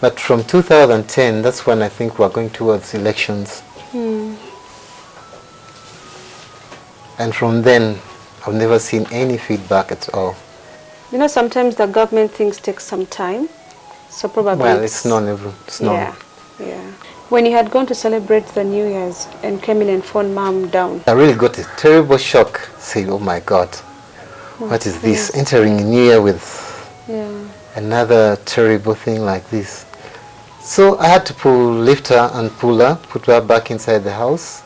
But from 2010, that's when I think we're going towards elections. And from then, I've never seen any feedback at all. You know, sometimes the government things take some time, so probably... Well, it's known. Yeah. When you had gone to celebrate the New Year's and came in and phoned Mom down. I really got a terrible shock. Say, oh my God, what is this? Entering a New Year with another terrible thing like this. So I had to lift her and pull her, put her back inside the house.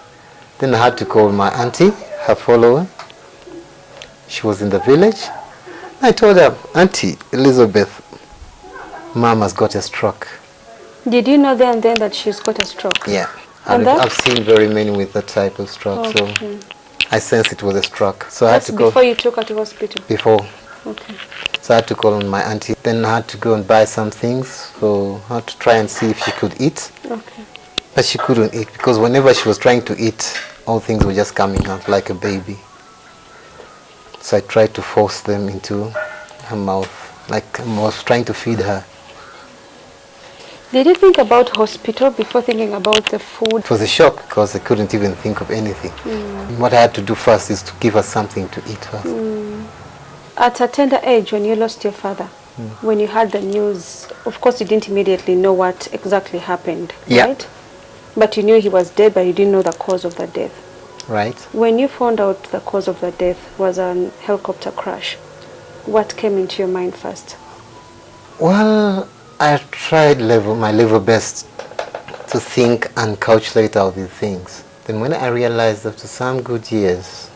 Then I had to call my auntie, her follower. She was in the village. I told her, Auntie Elizabeth, Mom has got a stroke. Did you know then that she's got a stroke? Yeah. I've seen very many with that type of stroke. So I sensed it was a stroke. So I had to go. Before you took her to hospital? Before. Okay. So I had to call on my auntie. Then I had to go and buy some things. So I had to try and see if she could eat. Okay. But she couldn't eat because whenever she was trying to eat, all things were just coming out like a baby. So I tried to force them into her mouth, like I was trying to feed her. Did you think about hospital before thinking about the food? It was a shock because I couldn't even think of anything. What I had to do first is to give her something to eat first. At a tender age, when you lost your father, when you heard the news, of course you didn't immediately know what exactly happened, right? But you knew he was dead, but you didn't know the cause of the death. Right. When you found out the cause of the death was a helicopter crash, what came into your mind first? Well, I tried my level best to think and calculate all these things. Then when I realized after some good years,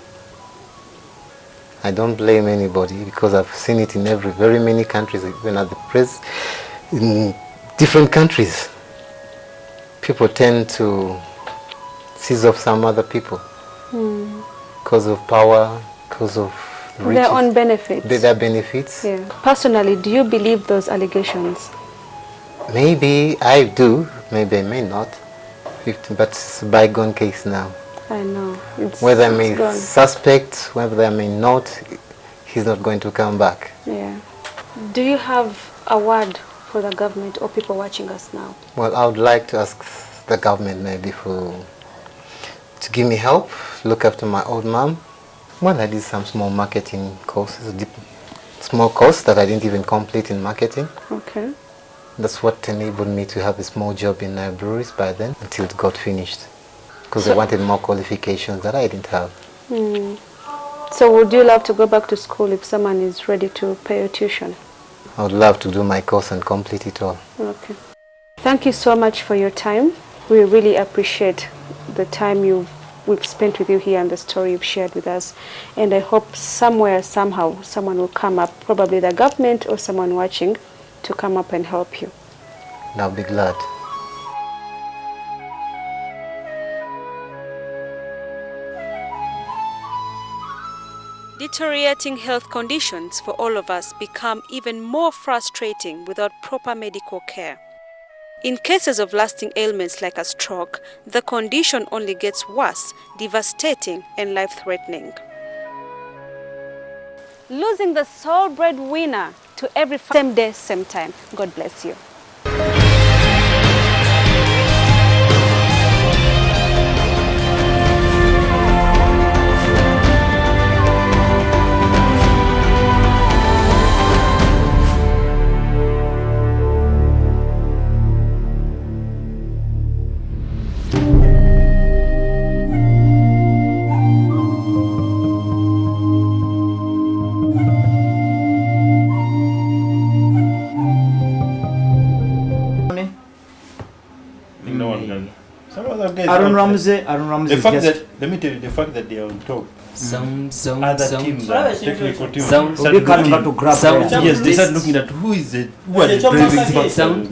I don't blame anybody because I've seen it in very many countries, even at the press, in different countries. People tend to seize off some other people because of power, because of riches. Their own benefits. Their benefits. Yeah. Personally, do you believe those allegations? Maybe I do, maybe I may not. But it's a bygone case now. I know. Whether I may suspect, whether I may not, he's not going to come back. Yeah. Do you have a word for the government or people watching us now? Well, I would like to ask the government maybe to give me help, look after my old mom. Well, I did some small marketing courses, small course that I didn't even complete in marketing. Okay. That's what enabled me to have a small job in breweries by then until it got finished. Because they wanted more qualifications that I didn't have. So would you love to go back to school if someone is ready to pay your tuition? I would love to do my course and complete it all. Okay. Thank you so much for your time. We really appreciate the time we've spent with you here and the story you've shared with us. And I hope somewhere, somehow, someone will come up, probably the government or someone watching, to come up and help you. I'll be glad. Deteriorating health conditions for all of us become even more frustrating without proper medical care. In cases of lasting ailments like a stroke, the condition only gets worse, devastating and life-threatening. Losing the sole breadwinner to every same day, same time. God bless you. Aaron Ramsey the fact that, let me tell you, the fact that they are on top. Other teams, technical teams, yes, they start looking at who are the driving sound.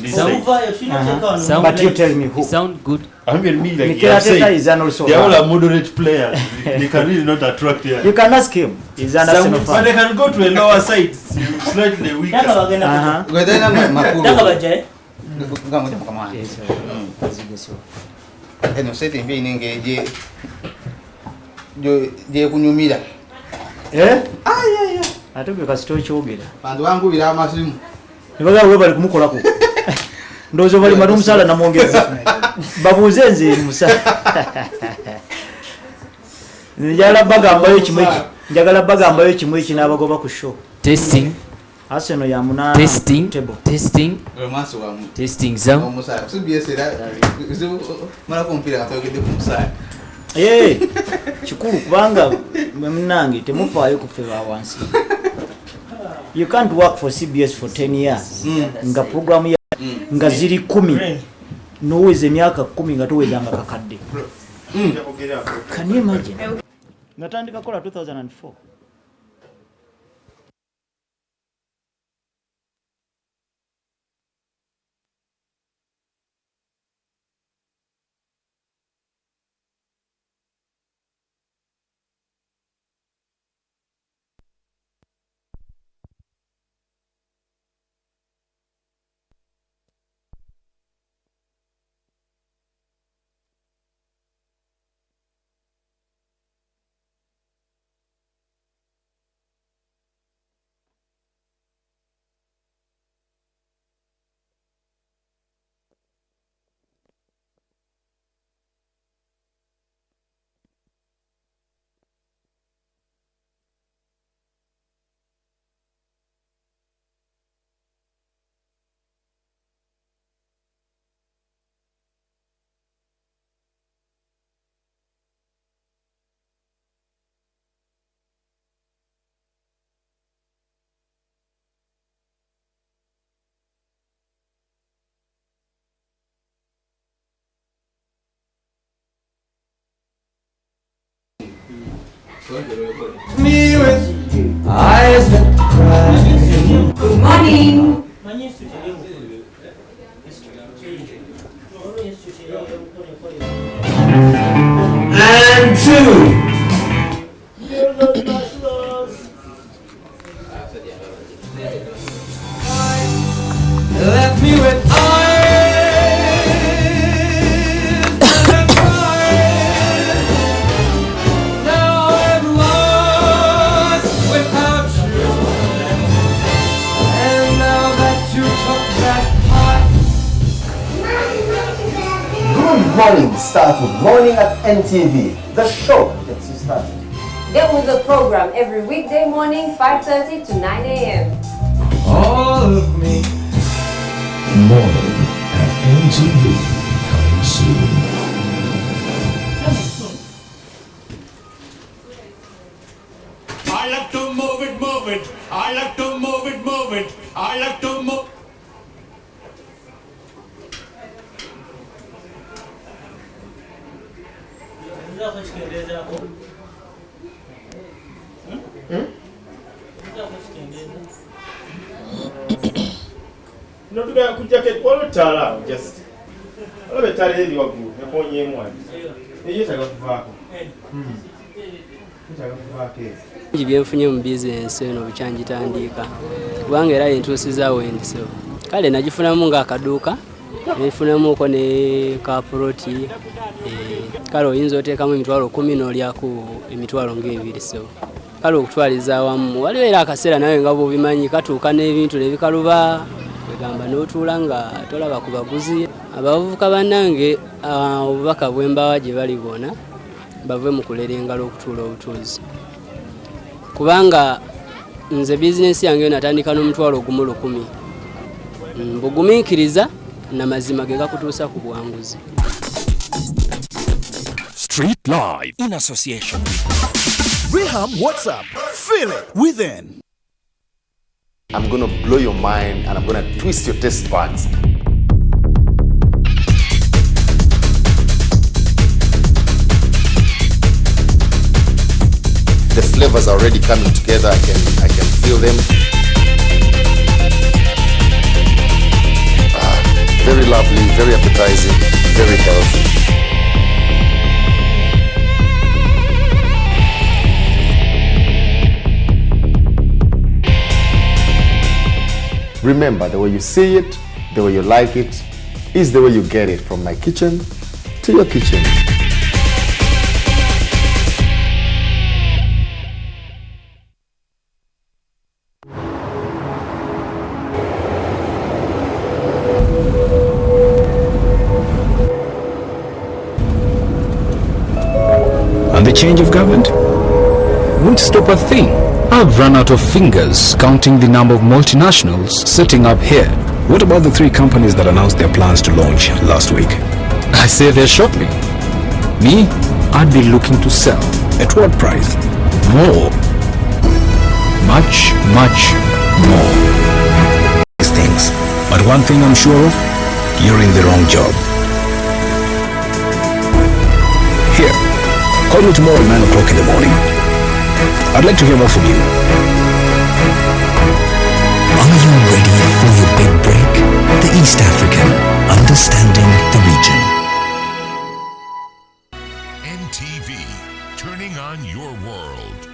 But you tell me who. Sound good. I mean, me like you say, they are all moderate players. They can really not attract here. You can ask him. He's an Arsenal fan. But they can go to a lower side, slightly weaker. Eno sete mbi ninge je kunyumira ate gwe kasito kyogera bantu bangu bira amasimu nibaga we bali kumukolako ndozo bali manumsala na mwongeza babuze nze musala njagala baga ambayo kimwe kinabagoba ku show testing Arsenal ya munana testing zam Musala CBS era mara kompira atogede ku musala kikulu kubanga mnange temufaayo kufeba wansi. You can't work for CBS for 10 years nga program ya nga ziri 10 noweze myaka 10 nga toweza nga kakadde. Can you imagine? Natandika kola 2004. Me with eyes that cry. Good morning. And two. Left me with morning start with Morning at NTV, the show gets you started. Get with the program every weekday morning, 5:30 to 9 a.m. All of me. Morning at NTV, coming soon. I like to move it, move it. I like to move it, move it. I like to move. No tuga kujacket walo tala just wala betale eli wagu yakonye mwana yetaga kuvako yetaga kuvako byenfunye mu business eno bukyanjitandika kubanga era yentuusizaawo endiso kale nagifunamu ng'akaduuka nefunamu uko ne kaproti kale oyinza oteekamu emitwalo 10 n'olyaku emitwalo ng'ebiri so kale okutwaliza awamu waliwo era akaseera nawe nga bw'obimanyi katuuka n'ebintu nebikaluba egamba n'otuula nga tolaba ku baguzi abavubuka bannange obubaka bwe mbawa gye bali bwona bave mu kulera engalo okutuula obutuuzi kubanga nze bizinesi yange natandika n'omutwalo gumu 10 mbugumiikiriza na mazima ge gakutuusa ku bwanguzi. Street Live in association with Rehab WhatsApp. Feel it within. I'm gonna blow your mind and I'm gonna twist your taste buds. The flavors are already coming together. I can feel them. Very lovely, very appetizing, very healthy. Remember, the way you see it, the way you like it, is the way you get it from my kitchen to your kitchen. change of government? Won't stop a thing. I've run out of fingers counting the number of multinationals setting up here. What about the 3 companies that announced their plans to launch last week? I say they're shopping. Me, I'd be looking to sell. At what price? More. Much, much more. These things. But one thing I'm sure of, you're in the wrong job. Here, call me tomorrow at 9 o'clock in the morning. I'd like to hear more from you. Are you ready for your big break? The East African, understanding the region. NTV, turning on your world.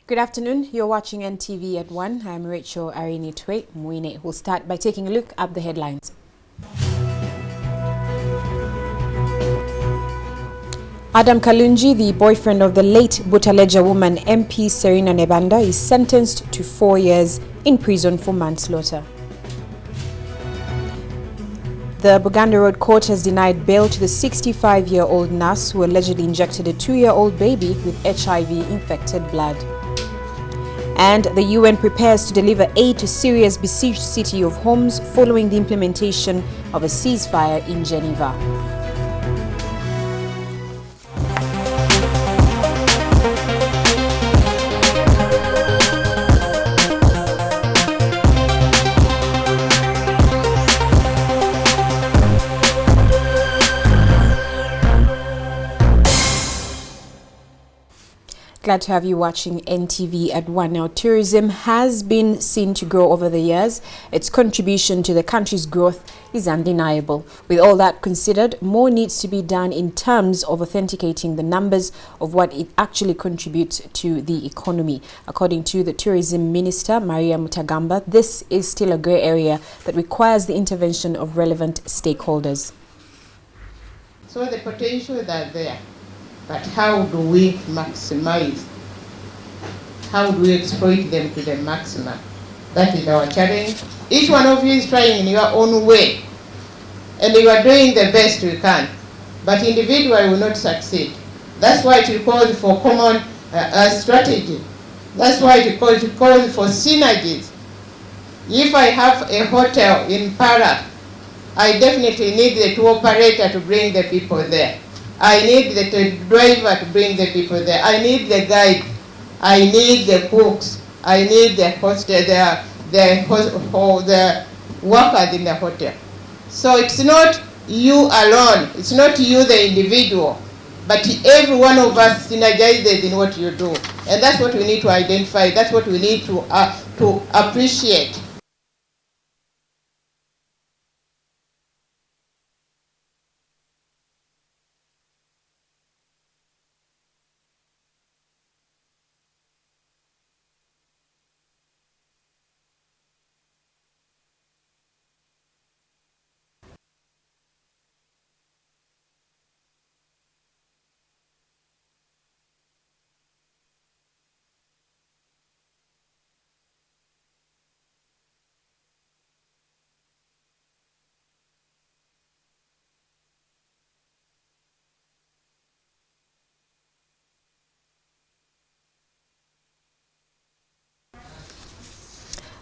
Good afternoon. You're watching NTV at 1. I'm Rachel Arini Twe Mwine. We'll start by taking a look at the headlines. Adam Kalunji, the boyfriend of the late Butaleja woman MP Serena Nebanda, is sentenced to 4 years in prison for manslaughter. The Buganda Road Court has denied bail to the 65-year-old nurse who allegedly injected a 2-year-old baby with HIV-infected blood. And the UN prepares to deliver aid to Syria's besieged city of Homs following the implementation of a ceasefire in Geneva. Glad to have you watching NTV at 1. Now, tourism has been seen to grow over the years. Its contribution to the country's growth is undeniable. With all that considered, more needs to be done in terms of authenticating the numbers of what it actually contributes to the economy. According to the Tourism Minister, Maria Mutagamba, this is still a grey area that requires the intervention of relevant stakeholders. So the potential is there. But how do we maximize? How do we exploit them to the maximum? That is our challenge. Each one of you is trying in your own way. And you are doing the best you can. But individually will not succeed. That's why it calls for common strategy. That's why it calls for synergies. If I have a hotel in Para, I definitely need the tour operator to bring the people there. I need the driver to bring the people there. I need the guide. I need the cooks. I need the hostel, the workers in the hotel. So it's not you alone. It's not you, the individual, but every one of us synergizes in what you do, and that's what we need to identify. That's what we need to appreciate.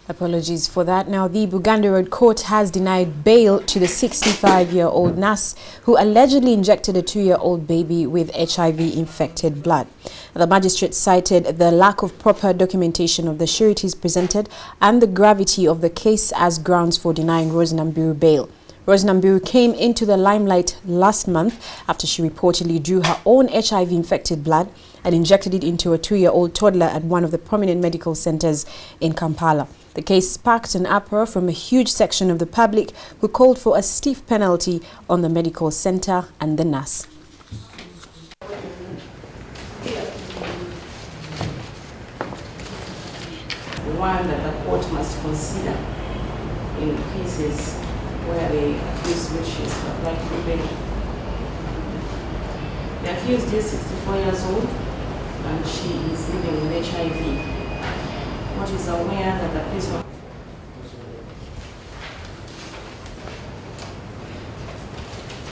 Apologies for that. Now, the Buganda Road Court has denied bail to the 65-year-old nurse who allegedly injected a 2-year-old baby with HIV-infected blood. The magistrate cited the lack of proper documentation of the sureties presented and the gravity of the case as grounds for denying Rose Nambiru bail. Rose Nambiru came into the limelight last month after she reportedly drew her own HIV-infected blood and injected it into a 2-year-old toddler at one of the prominent medical centers in Kampala. The case sparked an uproar from a huge section of the public who called for a stiff penalty on the medical center and the nurse. One that the court must consider in cases where the accused wishes for black women. The accused is 64 years old and she is living with HIV. What is aware that the police were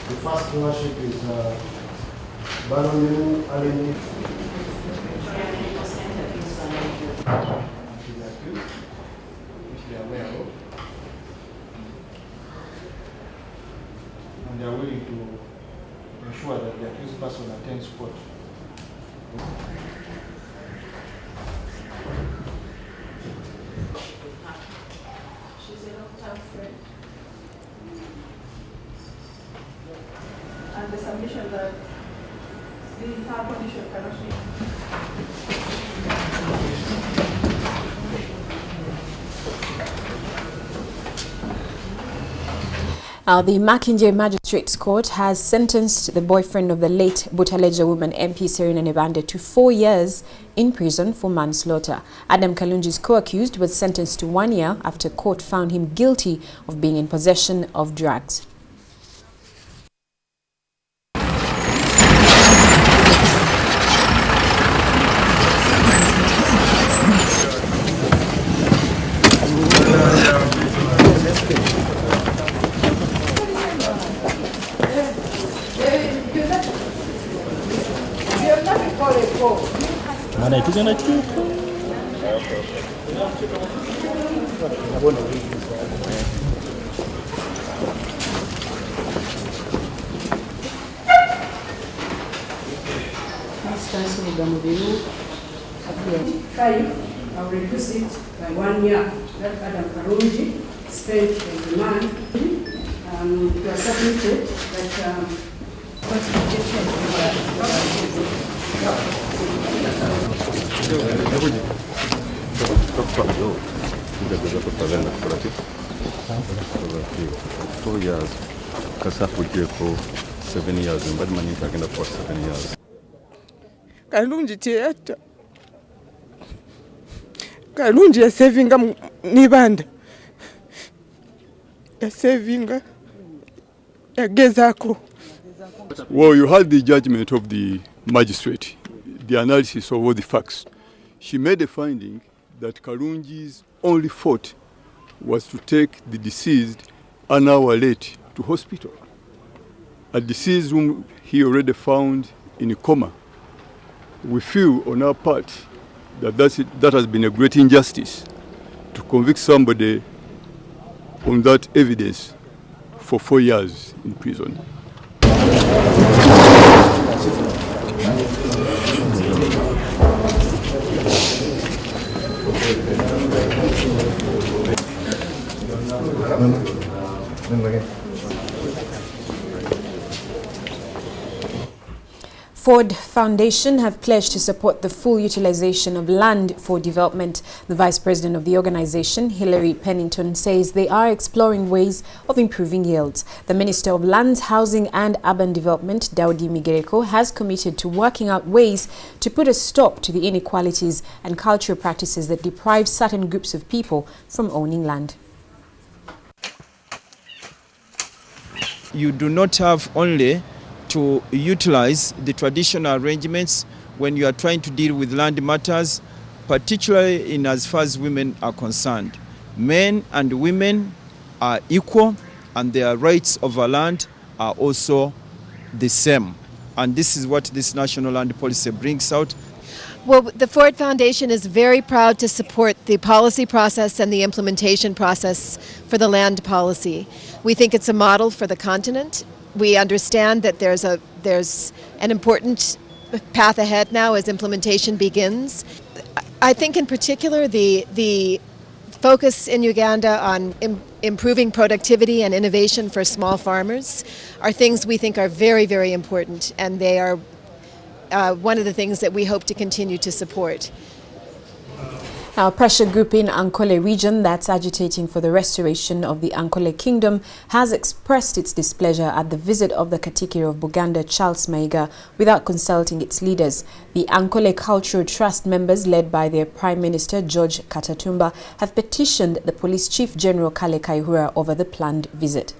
the first worship is Baron Aleni. And they are willing to ensure that the accused person attends court. she's a long-term friend. And the submission that her condition cannot be. The Mackinjay Magistrates Court has sentenced the boyfriend of the late Butaleja woman MP Serena Nebande to 4 years in prison for manslaughter. Adam Kalunji's co-accused was sentenced to 1 year after court found him guilty of being in possession of drugs. I'll reduce it by 1 year. That Adam Karunji spent the remand. It was submitted that what's the difference? years. Kasafu for 7 years and bad money taken for 7 years. Kalunji theater. Kalunji ya savinga nibanda. Ya savinga ya gezako. Well, you had the judgment of the magistrate, the analysis of all the facts. She made a finding that Kalunji's only fault was to take the deceased an hour late to hospital. A deceased whom he already found in a coma. We feel on our part that that has been a great injustice to convict somebody on that evidence for 4 years in prison. Ford Foundation have pledged to support the full utilization of land for development. The Vice President of the organization, Hilary Pennington, says they are exploring ways of improving yields. The Minister of Lands, Housing and Urban Development, Daudi Migereko, has committed to working out ways to put a stop to the inequalities and cultural practices that deprive certain groups of people from owning land. You do not have only to utilize the traditional arrangements when you are trying to deal with land matters, particularly in as far as women are concerned. Men and women are equal and their rights over land are also the same. And this is what this national land policy brings out. Well, the Ford Foundation is very proud to support the policy process and the implementation process for the land policy. We think it's a model for the continent. We understand that there's an important path ahead now as implementation begins. I think in particular the focus in Uganda on improving productivity and innovation for small farmers are things we think are very, very important, and they are one of the things that we hope to continue to support. Now, a pressure group in Ankole region that's agitating for the restoration of the Ankole Kingdom has expressed its displeasure at the visit of the Katikiro of Buganda, Charles Mayiga, without consulting its leaders. The Ankole Cultural Trust members, led by their Prime Minister George Katatumba, have petitioned the Police Chief General Kale Kaihura over the planned visit.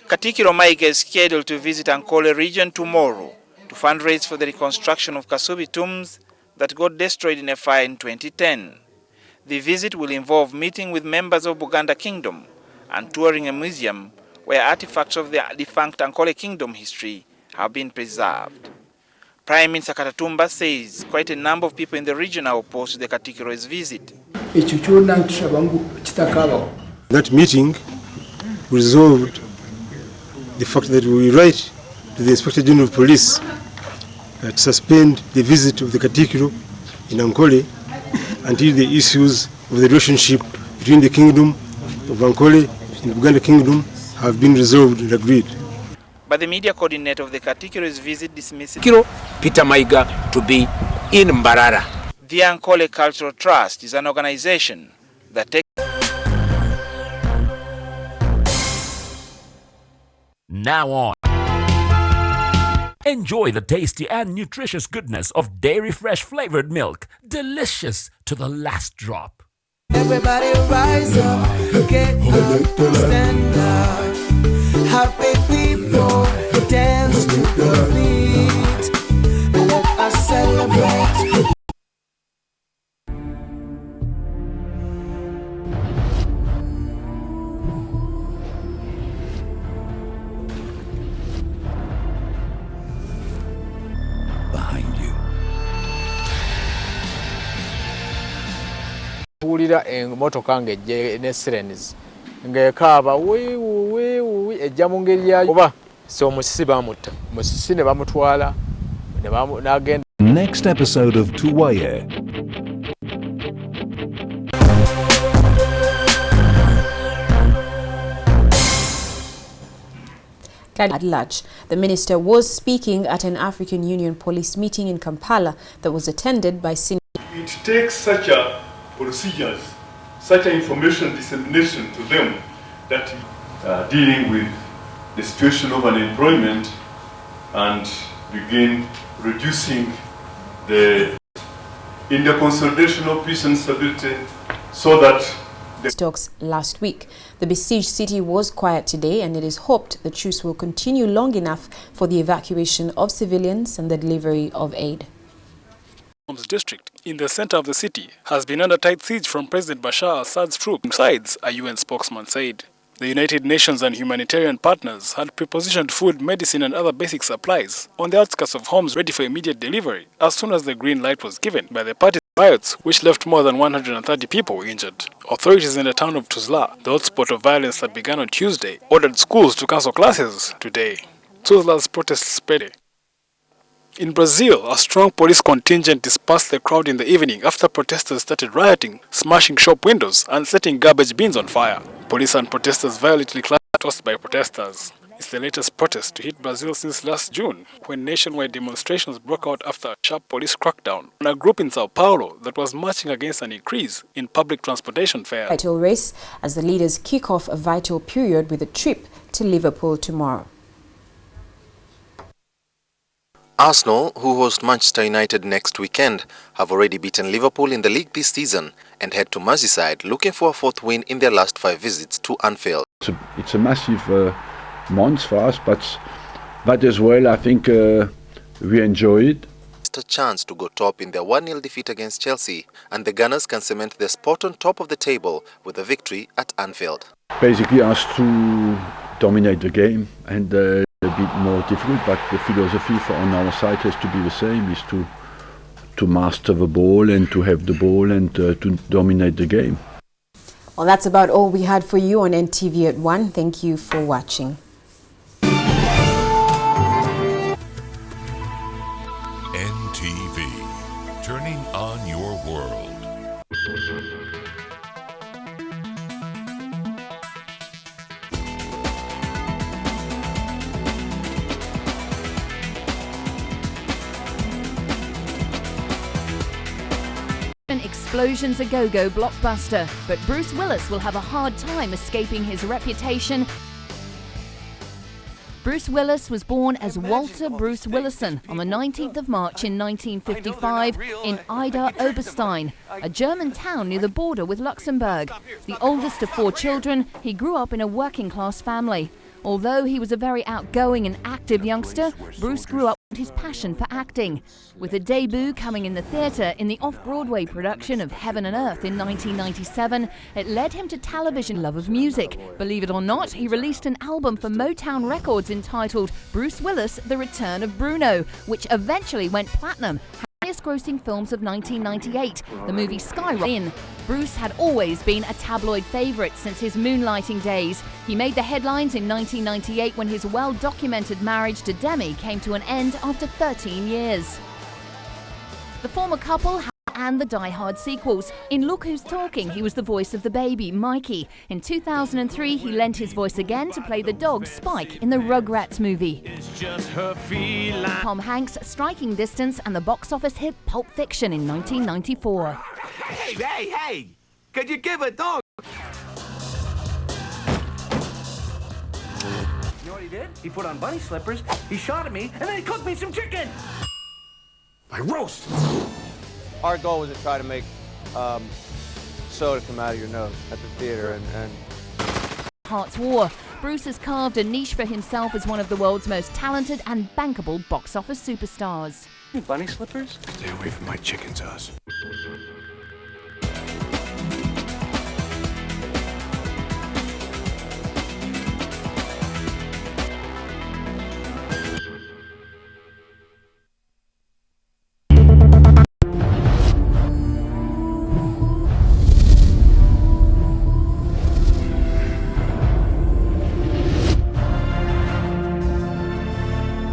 Katikiro Mayiga is scheduled to visit Ankole region tomorrow to fundraise for the reconstruction of Kasubi tombs that got destroyed in a fire in 2010. The visit will involve meeting with members of Buganda Kingdom and touring a museum where artifacts of the defunct Ankole Kingdom history have been preserved. Prime Minister Katatumba says quite a number of people in the region are opposed to the Katikiro's visit. That meeting resolved the fact that we write to the Inspector General of Police to suspend the visit of the Katikiro in Ankole until the issues of the relationship between the Kingdom of Ankole and the Buganda Kingdom have been resolved and agreed. But the media coordinator of the Katikiro's visit dismisses Peter Mayiga to be in Mbarara. The Ankole Cultural Trust is an organization that takes... Now on. Enjoy the tasty and nutritious goodness of Dairy Fresh flavored milk. Delicious to the last drop. Everybody rise up, get up, stand up. Happy people, dance to the beat. Let us celebrate. Tuwulira emmotoka ng'ejja ne sirens ng'ekaaba wiiwuwiiwuwi ejja mu ngeri yayo oba si omusisi bamutta musisi ne bamutwala n'agenda. Next episode of Tuwaye. At large, the minister was speaking at an African Union police meeting in Kampala that was attended by senior. It takes such a procedures, such information dissemination to them that dealing with the situation of unemployment and begin reducing in the consolidation of peace and stability so that talks last week. The besieged city was quiet today, and it is hoped the truce will continue long enough for the evacuation of civilians and the delivery of aid. District in the center of the city has been under tight siege from President Bashar al-Assad's troops. Besides, a UN spokesman said the United Nations and humanitarian partners had prepositioned food, medicine and other basic supplies on the outskirts of homes ready for immediate delivery as soon as the green light was given by the party's riots, which left more than 130 people injured. Authorities in the town of Tuzla, the hotspot of violence that began on Tuesday, ordered schools to cancel classes today. Tuzla's protests spread. In Brazil, a strong police contingent dispersed the crowd in the evening after protesters started rioting, smashing shop windows and setting garbage bins on fire. Police and protesters violently clashed, tossed by protesters. It's the latest protest to hit Brazil since last June, when nationwide demonstrations broke out after a sharp police crackdown on a group in Sao Paulo that was marching against an increase in public transportation fares. Title race as the leaders kick off a vital period with a trip to Liverpool tomorrow. Arsenal, who host Manchester United next weekend, have already beaten Liverpool in the league this season and head to Merseyside looking for a fourth win in their last 5 visits to Anfield. It's a massive month for us, but as well I think we enjoy it. It's a chance to go top in their 1-0 defeat against Chelsea, and the Gunners can cement their spot on top of the table with a victory at Anfield. Basically us to dominate the game and a bit more difficult, but the philosophy on our side has to be the same, is to master the ball and to have the ball and to dominate the game. Well, that's about all we had for you on NTV at 1. Thank you for watching. NTV, turning on your world. explosions a go-go blockbuster, but Bruce Willis will have a hard time escaping his reputation. Bruce Willis was born as Walter Bruce Willison on the 19th of March in 1955 in Ida Oberstein, a German town near the border with Luxembourg. The oldest of 4 children, he grew up in a working-class family. Although he was a very outgoing and active youngster, Bruce grew up with his passion for acting. With a debut coming in the theatre in the off-Broadway production of Heaven and Earth in 1997, it led him to television love of music. Believe it or not, he released an album for Motown Records entitled Bruce Willis, The Return of Bruno, which eventually went platinum. Highest-grossing films of 1998, the movie skyrocketed. Bruce had always been a tabloid favourite since his moonlighting days. He made the headlines in 1998 when his well-documented marriage to Demi came to an end after 13 years. The former couple and the Die Hard sequels. In Look Who's Talking, he was the voice of the baby, Mikey. In 2003, he lent his voice again to play the dog, Spike, in the Rugrats movie. Tom Hanks' Striking Distance and the box office hit Pulp Fiction in 1994. Hey! Could you give a dog? You know what he did? He put on bunny slippers, he shot at me, and then he cooked me some chicken! My roast! Our goal was to try to make soda come out of your nose at the theater and Hearts War. Bruce has carved a niche for himself as one of the world's most talented and bankable box office superstars. Bunny slippers? Stay away from my chicken sauce.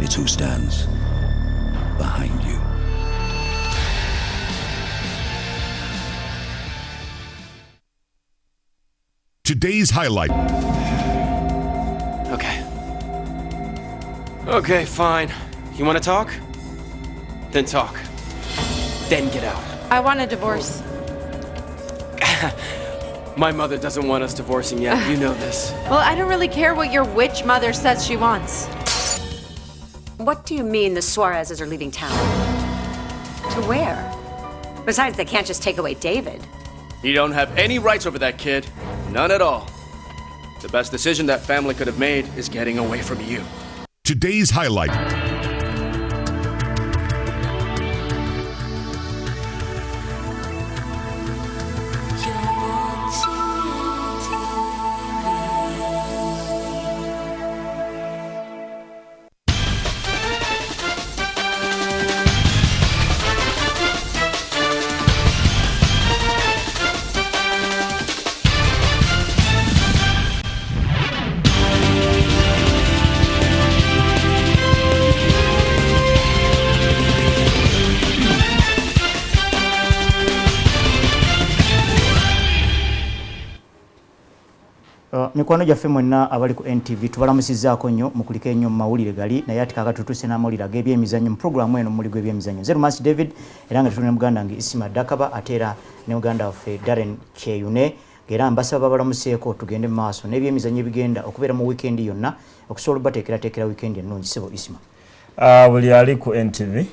It's who stands behind you. Today's highlight. Okay, fine. You want to talk? Then talk. Then get out. I want a divorce. My mother doesn't want us divorcing yet. You know this. Well, I don't really care what your witch mother says she wants. What do you mean the Suarezes are leaving town? To where? Besides, they can't just take away David. You don't have any rights over that kid. None at all. The best decision that family could have made is getting away from you. Today's highlight. Mikwano gyaffe mwenna abali ku NTV tubalamusizaako nnyo mukulika ennyo mu mawulire gali naye ati kaaka tutuse n'amawulire ag'ebyemizannyo mu programu eno muli gw'ebyemizannyo nze Rumasi David era nga tutuli ne muganda nge Isima Dakaba ate era ne muganda waffe Darren Kyeyune era mbasaba babalamuseeko tugende mu maaso n'ebyemizannyo ebigenda okubeera mu wiikendi yonna okusobola obateekerateekera wiikendi ennungi sebo Isima. Buli ali ku NTV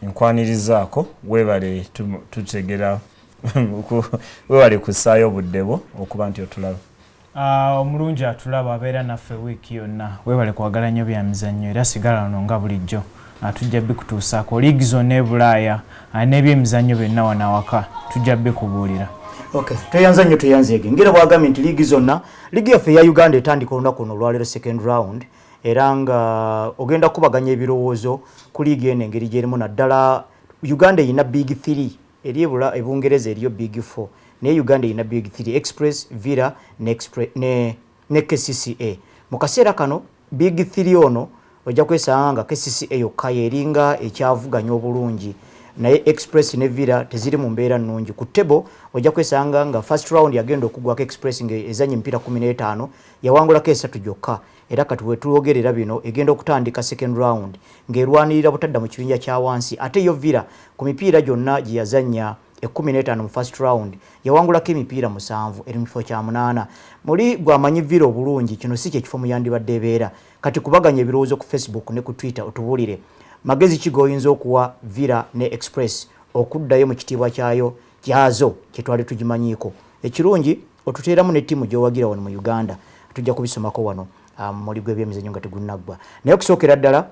nkwanirizaako weebale tutegera weewale kussaayo obuddebo okuba nti otulaba. Omulungi atulaba abeera naffe wiiki yonna weewale kwagala nnyo byamizannyo era sigala wano nga bulijjo tujja bikutuusaako liigi zonna e Bulaaya n'ebyemizannyo byonna wano awaka tujja bikubuulira. Okay, tweyanza nnyo tweyanzeege ngera bwagambye nti liigi zonna liigi yaffe eya Uganda etandika olunaku luno olwaleero second round era nga ogenda kubaganya ebirowoozo ku liigi eno engeri gyerimu naddala Uganda erina big 3 eri ebungereza eriyo big 4 naye Uganda erina big 3 Express, Villa ne KCCA. Mu kaseera kano big 3 ono ojja kwesanga nga KCCA yokka eringa ekyavuganya obulungi naye Express ne Villa teziri mu mbeera nnungi. Ku table ojja kwesanga nga first round yagenda okugwako Express ng'ezanye emipiira 15 yawangulako 3 gyokka era kati wetulogerera bino egenda okutandika second round ng'erwanirira butadda mu kibinja kya wansi ate yo Villa ku mipiira gyonna gye yazanya 15 mu first round yawangulako emipiira 7 eri mu kifo kya 8 muli gwamanyi vira obulungi kino si kye kifo muyandibadde beera kati kubaganya ebirowoozo ku Facebook ne ku Twitter otubulire magezi kigoyinza okuwa vira ne express okuddayo mu kitiibwa kyazo kyetwali tugimanyiiko ekirungi otuteeramu ne ttiimu gyowagira wano mu Uganda tujja kubisomako wano muli gw'ebyemizannyo nga tegunnaggwa naye okusookera ddala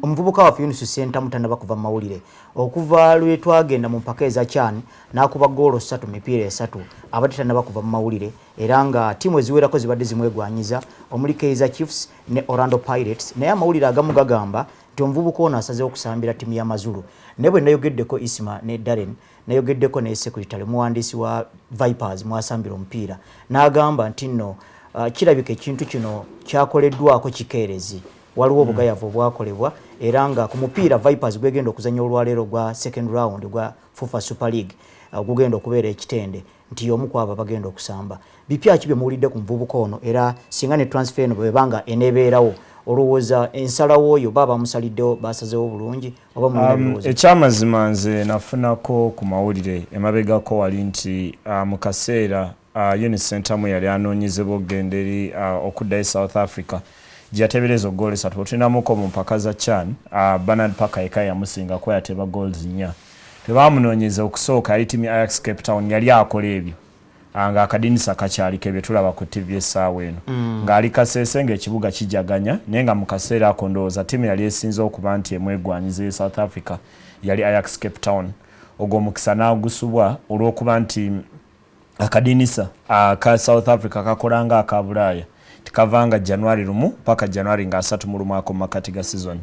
omuvubuka waffe Yunus Center mutanaba kuva mu mawulire okuva lwe twagenda mu mpaka eza CHAN n'akuba goolo 3 mipiira 3 abadde tanaba kuva mu mawulire era nga ttiimu eziwerako zibadde zimwegwanyiza omuli Kaizer Chiefs ne Orlando Pirates naye amawulire agamu gagamba nti omuvubuka ono asazeewo okusambira ttiimu y'Amazulu naye bwe nayogeddeko Isma ne Darren nayogeddeko ne Secretary muwandiisi wa Vipers mwasambira omupiira n'agamba nti nno kirabika ekintu kino kyakoleddwako kikeerezi waliwo obugayavu obwakolebwa era nga ku mupiira Vipers gwegenda okuzanya olwaleero gwa second round gwa FUFA Super League gugenda okubeera ekitende nti omu kwabo bagenda okusamba bipya kibye muwulidde ku muvubuka ono era singa ne transfer eno bwebanga enebeerawo olowooza ensalawo oyo baba musaliddewo basazeewo bulungi oba mulowooza ekyamazima nze nafunako ku mawulire emabegako wali nti mu kaseera Yunus Center mu yali anoonyezebwa okugenda eri okuddayo South Africa gyatebereza goal 3 otinamuko mu mpaka za CHAN Bernard Parker eka yamusingako yateba goals 4 tebamunoonyeza okusooka yali timu Ajax Cape Town yali akola ebyo nga akadinisa kakyalika ebyo tulaba ku TV essaawa eno ng'ali Kasese ng'ekibuga kijaganya naye nga mu kaseera ako ndowooza timu yali esinza okuba nti emwegwanyiza South Africa yali Ajax Cape Town ogwo omukisa n'agusubwa olw'okuba nti akadinisa ka South Africa kakola nga aka Bulaaya tikavanga January 1 paka January nga 3 ako makati ga season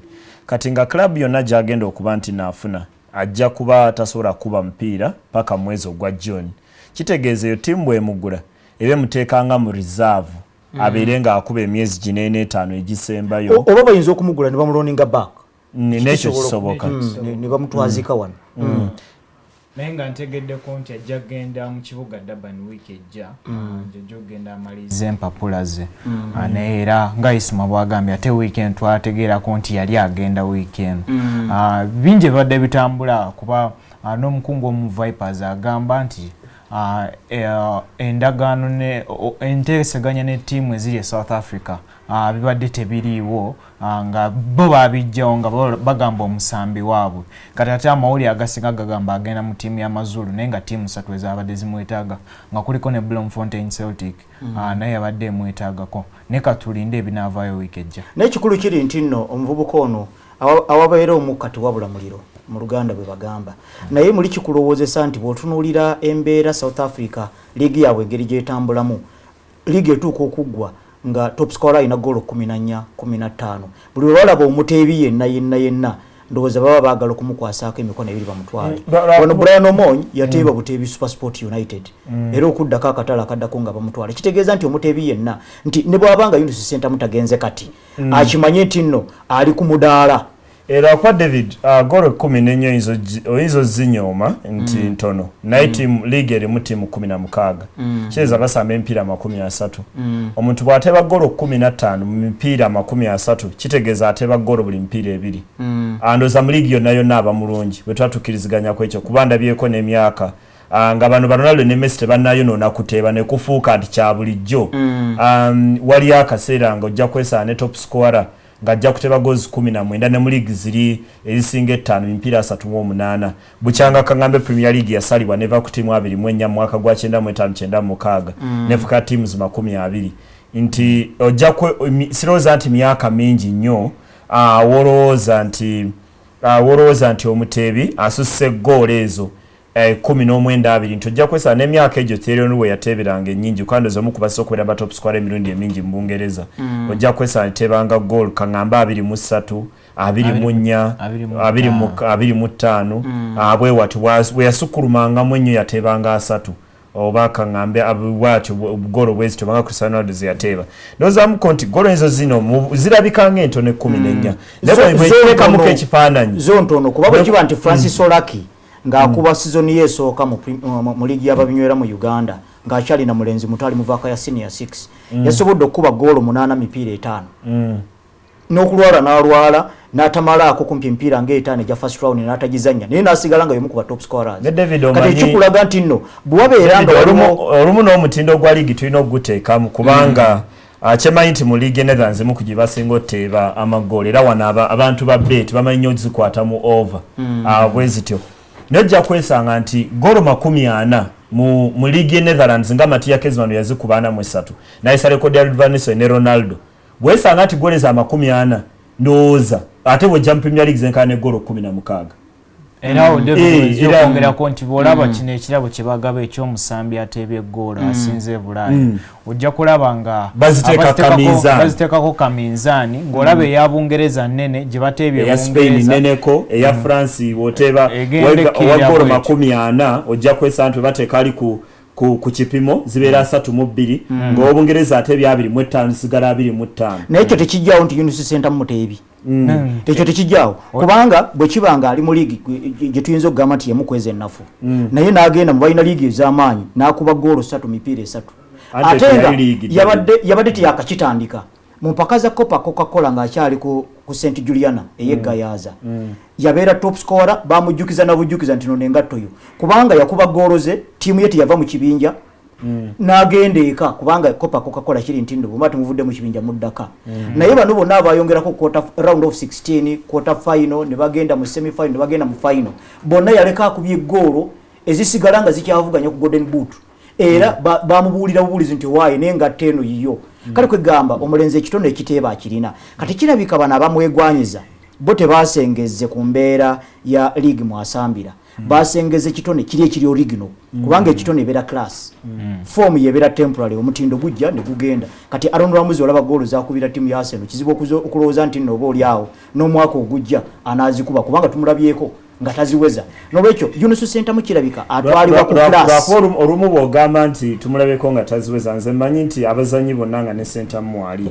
kati nga club yonna gyagenda okuba nti naafuna ajja kuba tasobola kuba mpiira paka mwezi ogwa June kitegeeza eyo timu bw'emugula ebe muteekanga mu reserve abeere nga akuba emyezi 4 n'etaano egisembayo oba bayinza okumugula ne bamulooninga back nekyo kisoboka ne bamutwazika wano naye nga ntegeddeko nti ajja kgenda mu kibuga Durban week ejja ajja kgenda amaliza empapula ze naye era nga Isma bwagambye ate weekend twategeerako nti yali agenda weekend bingi bibadde bitambula kuba n'omukungu omu Vipers agamba nti endagaano enteeseganya ne ttiimu eziri e South Africa bibadde tebiriiwo nga bo babijjawo nga bagamba omusambi waabwe kati ate amawulire agasinga gagamba agenda mu ttiimu y'Amazulu naye nga ttiimu 3 ezabadde zimwetaaga nga kuliko ne Bloemfontein Celtic naye yabadde emwetaagako naye katulinde ebinaavaayo wiiki ejja naye ekikulu kiri nti nno omuvubuka ono awabeera omukka tewabula muliro mu Luganda bwe bagamba naye muli kikulowoozesa nti bw'otunuulira embeera South Africa liigi yaabwe engeri gyetambulamu liigi etuuka okuggwa nga top scorer alina goal 14 15 buli lwalaba omuteebi yenna ndowooza baba baagala okumukwasaako emikono ebiri bamutwale wano Brian Omonyi yateeba buteebi Super Sport United era okuddako akatala akaddako nga bamutwale kitegeeza nti omuteebi yenna nti ne bw'abanga Yunus Center mutagenze kati akimanye nti nno ali ku mudaala era kwa David goal 14 oyinza zinyooma nti ntono naye team league eri mu timu 16 kyeza basamba empiira 30 omuntu bw'ateba goal 15 mu mipiira 30 kitegeeza ateba goal buli mpiira ebiri andoza mu league yonna aba mulungi bwe twatukiriziganya ku ekyo kubanda byeko n'emyaka nga bano Ronaldo ne Messi tebannayonoona kuteeba ne kufuuka nti kya bulijjo wali akaseera nga ojja kwesana ne top scorer ngajja kuteba goals 19 ne mu league ziri ezisinga 5 mpira 38 buchanga kangambe Premier League yasalibwa neva ku timu 24 mwaka gwa 95 nefuka teams 20 nti ojja kwe siroza nti myaka mingi nnyo woroza nti omutebi asusse goal ezo 19 tojja kwesa n'emyaka egyo Thierry we yateberanga ennyingi kandi zo mukubasa okubeera ba top scorer emirundi emingi mu Bungereza ojja kwesa tebanga goal kangamba 23 24 25 abwe watu we yasukulumanga mwenyo yatebanga 3 oba kangambe abwatu golo bwezi tobanga Cristiano Ronaldo yateba noza mukonti golo ezo zino zirabika ngento ne 14 lebo ibweka muke ekifaananyi zontono kuba kiba nti Francis Olaki ng'akuba season yesooka mu ligi y'ababinywera mu Uganda ng'akyali na mulenzi mutali muvaka ya senior 6 yasobodde okuba goal 8 mipiira 5 n'okulwala n'alwala n'atamalako kumpi mpira ng'etaano egya first round n'atagizannya naye n'asigala nga y'omu ku ba top scorers kati ekikulaga nti nno bw'abeera nga olumu n'omutindo gwa liigi tulina okuguteekamu kubanga kyemanyi nti mu liigi Netherlands mu ku gye basinga otteeba amagoolo era wano abantu ba bet bamanyi nnyo zikwata mu over bwe zityo nejja kwesanga nti golo 40 mu liigi Netherlands nga Mattia Kezman yazikuba 43 n'ayisa rekodi ya Van Nistelrooy ne Ronaldo bwesanga nti golo za 40 ndowooza ate bw'ojja mu Premier League zenkana ne golo 16 era okwongera ko nti bw'olaba kino ekirabo kye bagaba ekyomusambi ateebye eggoolo asinze Bulaaya ojja kulaba nga baziteekako kaminzaani ng'olaba eya Bungereza nnene gye bateebye eya Spain nneneko eya France whatever owa ggoolo 40 ojja kwesanga nti bateeka ali ku kipimo zibeera 32 ng'Obungereza ateebye 25 sigala 25 naye ekyo tekijjawo nti Unity Center muteebi ekyo tekijjawo kubanga bwe kibanga ali mu liigi gye tuyinza okugamba nti yemukweza ennafu naye n'agenda mu balina liigi ez'amaanyi n'akuba ggoolo 3 mipiira 3 ate nga yabadde tiyakakitandika mu mpaka za Coca-Cola ng'akyali ku St Juliana ey'Egayaza yabeera top scorer bamujjukiza na bujjukiza nti nonengatto yo kubanga yakuba ggoolo ze tiimu ye teyava mu kibinja n'agenda eka kubanga Coca-Cola kiri ntindo bwe mati muvudde mu kibinja muddaka naye bano bonna abayongerako round of 16 quarter final ne bagenda mu semi final ne bagenda mu final bonna yaleka akubye ggoolo ezisigala nga zikyavuganya ku golden boot era bamubuulira bubuulizi nti waaye n'engatta eno yiyo kale kwegamba omulenzi ekitone ekiteeba akirina kati kirabika bano abamwegwanyiza bo tebasengezze ku mbeera ya league mwasambira basengeze kitone kiri ekiri original kubanga ekitone ebeera class form yebeera temporary omutindo gujja ne gugenda kati Aaron Ramsey olaba goolo zakubira timu ya Arsenal kizibu okulowooza nti nno oba oli awo n'omwaka ogujja anazikuba kubanga tumulabyeko nga taziweza nolwekyo Unity Center mukirabika atwalibwa ku class olumu bw'ogamba nti tumulabeko nga taziweza nze mmanyi nti abazanyi bonna nga ne center mwali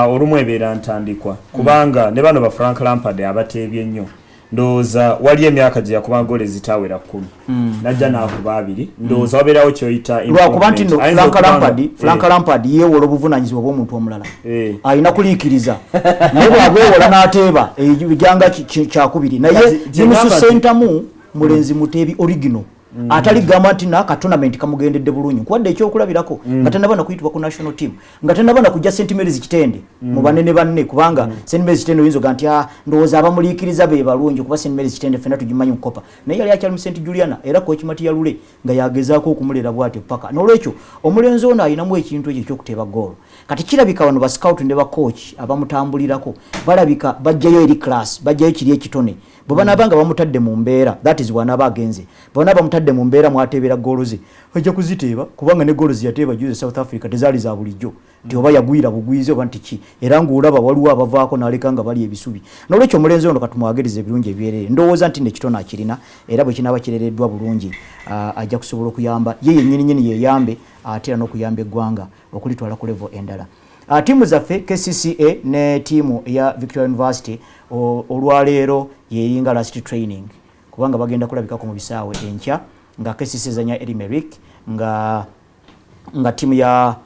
olumu ebeera ntandikwa kubanga ne bano ba Frank Lampard abateebye ennyo ndowooza wali emyaka gye yakuba goolo ezitawera 10 najja n'akuba 2 ndowooza wabeerawo kyoyita lwakuba nti no Frank Lampard yeewola obuvunanyizibwa bw'omuntu omulala alina kuliikiriza naye bw'abwewola n'ateeba ebijanga kyakubiri naye Unity Center mulenzi muteebi original atali gamba nti n'aka tournament kamugendedde bulungi kwadde ekyokulabirako nga tannaba na kuyitibwa ku national team nga tannaba na kujja St Mary's Kitende mu banene banne kubanga St Mary's Kitende oyinza oga nti ndowooza abamuliikiriza be balungi kuba St Mary's Kitende ffenna tugimanyi mukopa naye yali akyali mu St Juliana era coach Mattia Lule nga yagezaako okumulera bw'atyo paka n'olwekyo omulenzi ono ayinamu ekintu ekyo ekyokuteeba ggoolo kati kirabika bano ba scout ne ba coach abamutambulirako balabika bajjayo eri class bajjayo kiri ekitone bwe banaabanga bamutadde mu mbeera that is wanaaba agenze bwe bamutadde mu mbeera mwateebera ggoolo ze ajja kuziteeba kubanga ne ggoolo ze yateeba juze South Africa tezaali za bulijjo nti oba yagwira bugwize oba nti ki era ng'olaba waliwo abavaako n'aleka nga bali ebisubi n'olwekyo omulenzi ono katumwagiriza ebirungi ebyerere ndowooza nti nekitone akirina era bwe kinaaba kirereddwa bulungi ajja kusobola okuyamba ye yennyini yeeyambe ate era n'okuyamba eggwanga okulitwala ku level endala tiimu zaffe KCCA ne tiimu ya Victoria University olwaleero yeyinga last training kubanga bagenda kulabikako mu bisaawe enkya nga KCCA zanya Elimerick nga tiimu ya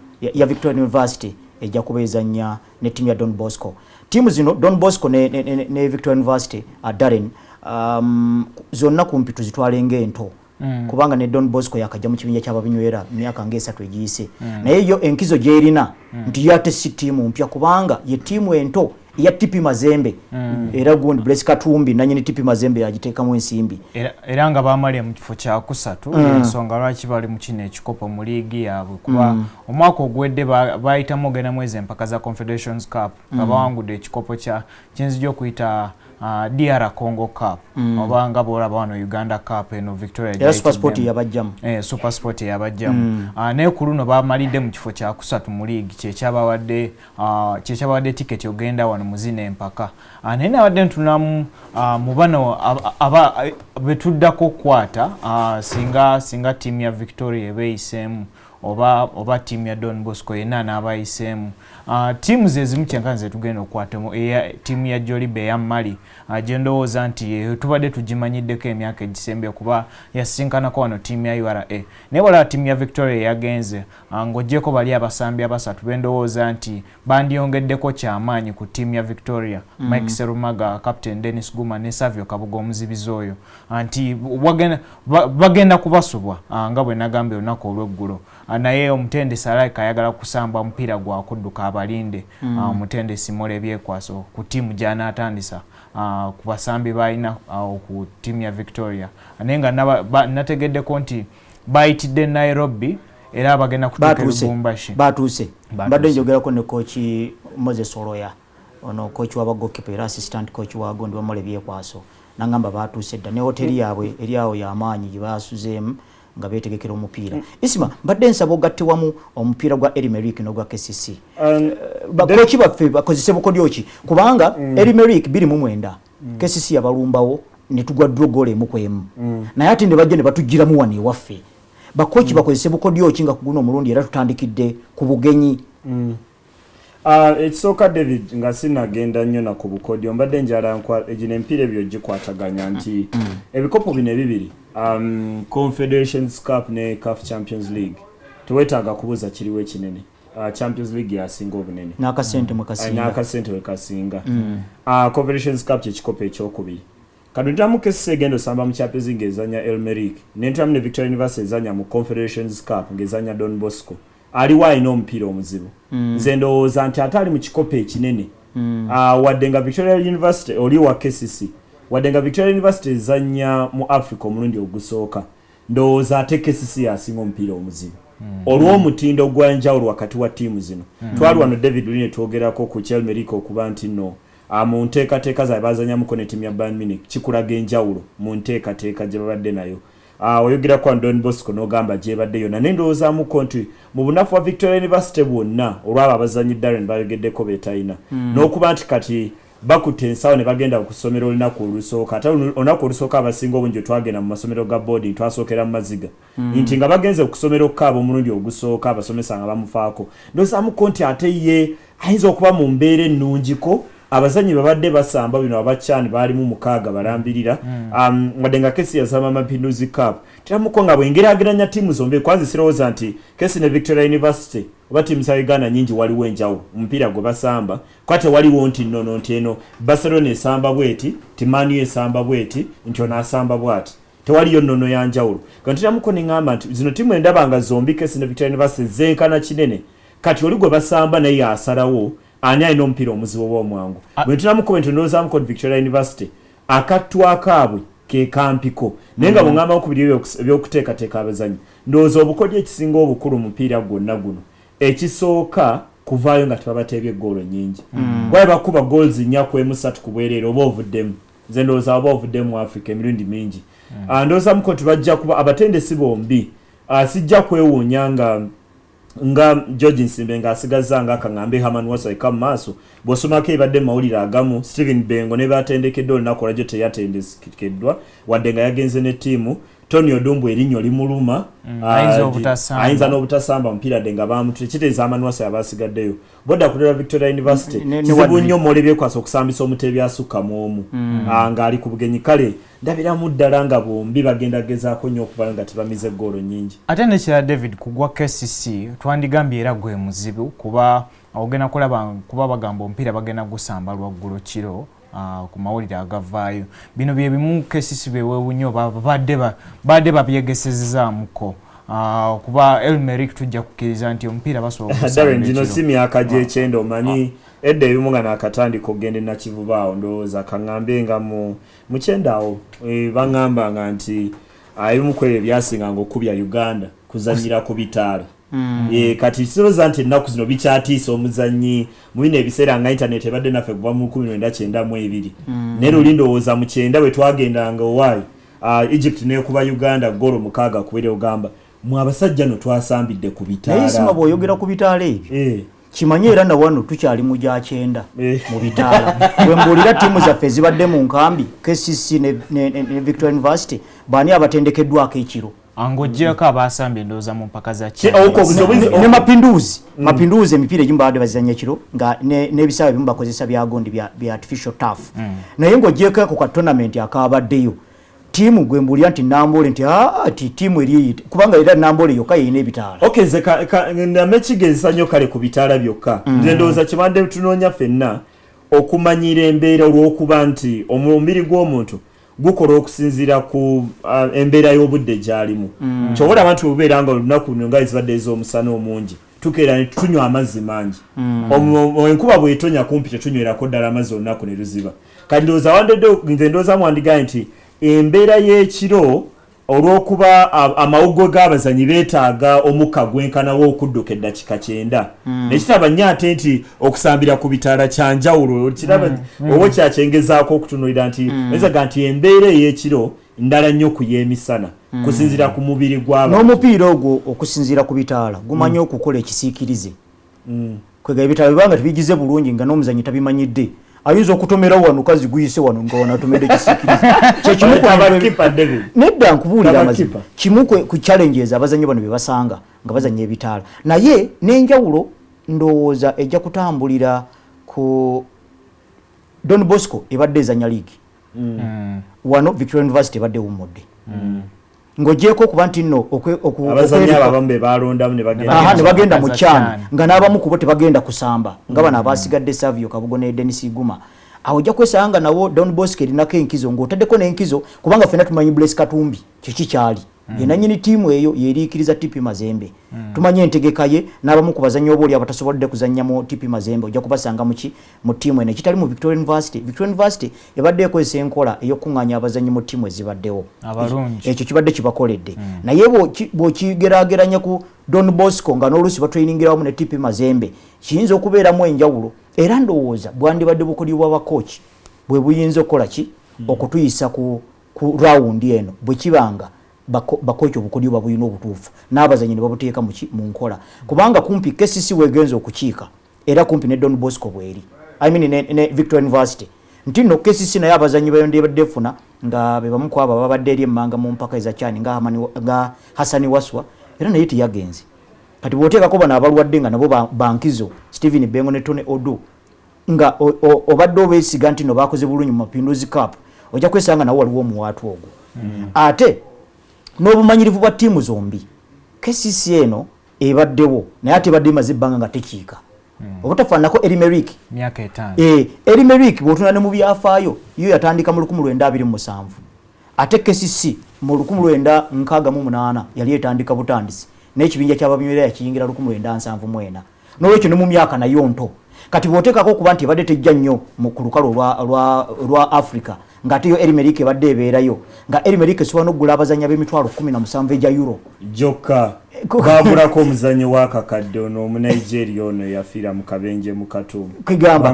Victoria University ejja kubeezanya ne tiimu ya Don Bosco tiimu zino Don Bosco ne Victoria University Darren zonna kumpi tuzitwale ng'ento kubanga ne Don Bosco yakajja mu kibinja ky'ababinywera myaka ng'esatu egiyise naye yo enkizo gy'erina nti yate si tiimu mpya kubanga ye tiimu ento ya Tipi Mazembe era gundi Blaise Katumbi nanyini Tipi Mazembe yagiteekamu ensimbi era nga bamalya mu kifo kya kusatu ensonga lwaki bali mu kino ekikopo mu liigi yaabwe kuba omwaka ogwedde bayitamu ogenda mwezi empaka za Confederations Cup nga bawangudde ekikopo kyenzijja okuyita DR Congo Cup obanga bola bano Uganda Cup eno Victoria ya Super Sport yabajjamu Super Sport yabajjamu naye ku luno bamalidde mu kifo kya kusatu mu liigi kyekyabadde ticket ogenda wano muzina empaka naye nabadde ntunamu mu bano betuddako okukwata singa tiimu ya Victoria ebeeyiseemu oba tiimu ya Don Bosco yenna n'abayiseemu. Tiimu ze zimu kyenkanze tugenda okukwatamu tiimu ya Jolibe eya Mali gye ndowooza nti tubadde tugimanyiddeko emyaka egisembe kuba yasinkanako wano tiimu ya URA naye wala tiimu ya Victoria yagenze ng'oggyeko bali abasambi abasatu bendowooza nti bandyongeddeko kyamaanyi ku tiimu ya Victoria. Mike Serumaga, Captain Dennis Guma ne Savio Kabuga omuzibizi oyo nti bagenda kubasubwa nga bwe nagambye olunaku olw'eggulo. Naye omutendesi Alaika ayagala kusamba omupiira gwa kudduka abalinde omutendesi Mole Byekwaso ku tiimu gy'anaatandisa ku basambi balina ku tiimu ya Victoria. Naye nga nategeddeko nti bayitidde Nairobi era bagenda kutuuka Lubumbashi. Batuuse. Mbadde njogerako ne kooki Moses Oloya, ono kooki w'abagokipa era assistant coach wa Gondi wa Mole Byekwaso. Nangamba batuuse dda ne hoteli yaabwe eri awo y'amaanyi gye basuzeemu nga beetegekera omupiira. Isima mbadde nsaba ogatte wamu omupiira gwa Elimerick n'ogwa KCC. Bakooki baffe bakozese bukodyo ki kubanga Elimerick 2-9 KCC yabalumbawo ne tugwa drogole emu kwemu. Naye ate ne bajja ne batugiramu wano ewaffe. Bakooki bakozese bukodyo ki nga kuguno omulundi era tutandikidde ku bugenyi. Ekisooka David nga sinagenda nnyo na ku bukodyo mbadde njala egino empiira ebyo gikwataganya nti ebikopo bino ebibiri Confederations Cup ne CAF Champions League tuwetaaga kubuuza kiriwo ekinene. Champions League yasinga obunene n'akasente we kasinga. Confederations Cup kyekikopo ekyokubiri. Kaduntamu KCC egenda osamba mu Champions League ezanya Elmerick n'entamu ne Victoria University ezanya mu Confederations Cup ng'ezanya Don Bosco. Aliwo alina omupiira omuzibu. Nze ndowooza nti ate ali mu kikopo ekinene. Wadde nga Victoria University oli wa KCC wadde nga Victoria University ezanya mu Africa omulundi ogusooka ndowooza ate KCC yasinga omupiira omuzibu. Olw'omutindo gw'enjawulo wakati wa ttiimu zino. Twali wano David Line twogerako ku Elmerick okuba nti no mu nteekateeka zaabwe bazanyamuko ne ttiimu ya Bayern Munich kikulaga enjawulo mu nteekateeka gye babadde nayo. Oyogera kwa Don Bosco n'ogamba gye badde yonna naye ndowoozaamuko nti mu bunafu wa Victoria University bwonna olwabo abazanyi Darren bayogeddeko beetalina n'okuba nti kati bakutte ensawo ne bagenda ku ssomero olunaku olusooka ate olunaku olusooka abasinga obungi twagenda mu masomero ga boarding twasookera mu Maziga nti nga bagenze ku ssomero kaabo omulundi ogusooka abasomesa nga bamufaako ndowoozamuko nti ate ye ayinza okuba mu mbeera ennungiko abazanyi babadde basamba bino abakyani baalimu 6 balambirira wadde nga kesi yasamba Mapinduzi Cup tiramuko nga bwengerageranya ttiimu zombi kwanza sirowooza nti kesi ne Victoria University oba ttiimu za Uganda nyingi waliwo enjawulo omupiira gwe basamba kwate waliwo nti nnono nti eno Barcelona esamba bweti Timanu esamba bweti nti ono asamba bwati tewaliyo nnono ya njawulo kanti tiramuko ne ngamba nti zino ttiimu endaba nga zombi kesi ne Victoria University zenkana kinene kati oli gwe basamba naye asalawo ani alina omupiira omuzibu oba omwangu bwe tunamuko ndowoozamu ko Victoria University akattu akaabwe ke kampiko naye nga bw'ŋŋamba okubiri ebyokuteekateeka abazanyi ndowooza obukodyo ekisinga obukulu mupiira gwonna guno ekisooka kuvaayo nga tebabateebye eggoolo nnyingi bwabe bakuba goals 4-3 ku bwereere oba ovuddemu nze ndowooza oba ovuddemu mu Africa emirundi mingi ndowoozamu ko tibajja kuba abatendesi bombi sijja kwewuunya nga George Nsimbe nga asigaza nga akaŋŋambe Haman Wasa eka mu maaso bw'osomako ebadde mawulire agamu Stephen Bengo ne batendekeddwa olunaku olwajjo teyatendekeddwa wadde nga yagenze ne ttiimu Tony Odumbu erinnya limuluma ayinza n'obutasamba omupiira dde nga bamutekiteeza Haman Wasa yabasigaddeyo bodda kulera Victoria University kizibu nnyo Mole Byekwaso okusambisa omuteebi asukka mu omu ng'ali ku bugenyi kale ndabiramu ddala nga bombi bagenda gezaako nnyo okuba nga tebamize eggoolo nnyingi ate nekira David kugwa KCC twandigambye era gwe muzibu kuba ogenda kulaba kuba bagamba omupiira bagenda gusamba lwaggulo kiro ku mawulire agavaayo bino bye bimu KCC beewuunyo badde babyegesezezaamuko kuba Elmerick tujja kukkiriza nti omupiira basobola okusamba gino si myaka gy'ekyenda omanyi edda ebimu nga nakatandika okugenda nakivubaawo ndowooza kaŋŋambe nga mu kyenda awo baŋŋambanga nti ebimu ku ebyo byasinganga okubya Uganda kuzannyira ku bitaala kati kirowooza nti ennaku zino bikyatiisa omuzannyi mu bino ebiseera nga internet ebadde naffe kuva mu 1992 naye luli ndowooza mu 9 bwe twagendanga owaayi Egypt n'ekuba Uganda ggoolo 6 kubere ogamba mu abasajja no twasambidde ku bitaala naye sima bw'oyogera ku bitaala ebyo kimanye era na wano tukyali mu gya 9 mu bitaala bwe mbuulira ttiimu zaffe zibadde mu nkambi KCC ne Victoria University baani abatendekeddwako ekiro angojeko abasambe ndoza mu mpaka za ne mapinduzi emipira egimu baade bazanya kiro nga n'ebisawe bimu bakozesa byagondi bya artificial turf naye ng'ogyeko ku ka tournament akabaddeyo tiimu gwe mbulya nti Nambole nti ati tiimu eri kubanga era Nambole yokka yeyina ebitaala namekigezesa nnyo kale ku bitaala byokka nze ndowooza kibadde tunoonya ffenna okumanyira embeera olw'okuba nti omubiri gw'omuntu gukola okusinziira ku embeera y'obudde gy'alimu kyobola abantu bubeera nga olunaku luno nga ezibadde ez'omusana omungi tukeera ne tunywa amazzi mangi enkuba bw'etonya kumpi tetunywerako ddala amazzi olunaku ne luziba kati ndowooza nze ndowooza mwandigaye nti embeera y'ekiro olw'okuba amawuggwe g'abazanyi beetaaga omukka gwenkanawo okudduka eddakiika 9 nekitaba nnyo ate nti okusambira ku bitaala kyanjawulo kiraba oba kyakyengezaako okutunuulira nti ezaga nti embeera ey'ekiro ndala nnyo ku y'emisana kusinziira ku mubiri gw'abantu n'omupiira ogwo okusinziira ku bitaala gumanyi okukola ekisiikirize kwega ebitaala bibanga tebigize bulungi nga n'omuzanyi tabimanyidde ayinza okutomera wano kazi guyise wano nga wanatomedde ekisiikirize nedda nkubuulira amazima kimu ku challenges abazanyi bano bye basanga nga bazanya ebitaala naye n'enjawulo ndowooza ejja kutambulira ku Don Bosco ebadde ezanya league wano Victoria University ebadde wumudde ng'ogyeko okuba nti nno abazanyi abamu be balondamu ne bagenda mu kyani nga n'abamu ku bo tebagenda kusamba nga bano abasigadde Savio Kabugo ne Dennis Iguma awo ojja kwesanga nawo Don Bosco erinako enkizo ng'otaddeko n'enkizo kubanga ffenna tumanyi Blaise Katumbi kiki kyali yena nyini tiimu eyo yeriikiriza TP Mazembe tumanye entegeka ye n'abamu ku bazanyi obooli abatasobodde kuzannya mu TP Mazembe ojja kubasanga mu tiimu eno ekitali mu Victoria University ebadde ekozesa enkola ey'okuŋŋaanya abazanyi mu tiimu ezibaddewo ekyo kibadde kibakoledde naye bw'okigeraageranya ku Don Bosco nga n'oluusi batrayiningira wamu ne TP Mazembe kiyinza okubeeramu enjawulo era ndowooza bwandibadde bukodyo bw'abakooki bwe buyinza okukola ki okutuyisa ku rawundi eno bwe kibanga bakocho obukodyo babuyina obutuufu n'abazanyi ne babuteeka mu nkola kubanga kumpi KCC wegenza okukiika era kumpi ne Don Bosco bweri ne Victoria University nti no KCC naye abazanyi bayonde badde funa nga be bamu kwaba babadde eri emmanga mu mpaka eza kyani nga Hasani Waswa era naye tiyagenze kati bwoteekako bano abalwadde nga nabo bankizo Stephen Bengo ne Tony Odu nga obadde obeesiga nti no bakoze bulungi mu Mapinduzi Cup ojja kwesanga nawo waliwo omuwaatu ogwo ate n'obumanyirivu bwa ttiimu zombi KCC eno ebaddewo naye ate ebadde imaze ebbanga nga tekiika obutafaanako Elimerick myaka 5 Elimerick bw'otunula ne mu byafaayo yo yatandika mu 1927 ate KCC mu 1968 yali etandika butandisi n'ekibinja ky'ababinywera yakiyingira 1974 n'olwekyo ne mu myaka nayo nto kati bw'oteekako okuba nti ebadde tejja nnyo ku lukalu lwa Africa ng'ate yo Elimerick ebadde ebeerayo nga Elimerick esobola n'oggula abazanya b'emitwalo 17 egya euro gyokka baabulako omuzanyo w'akakadde ono omunigeria ono yafiira mu kabenje mu Katumu kigamba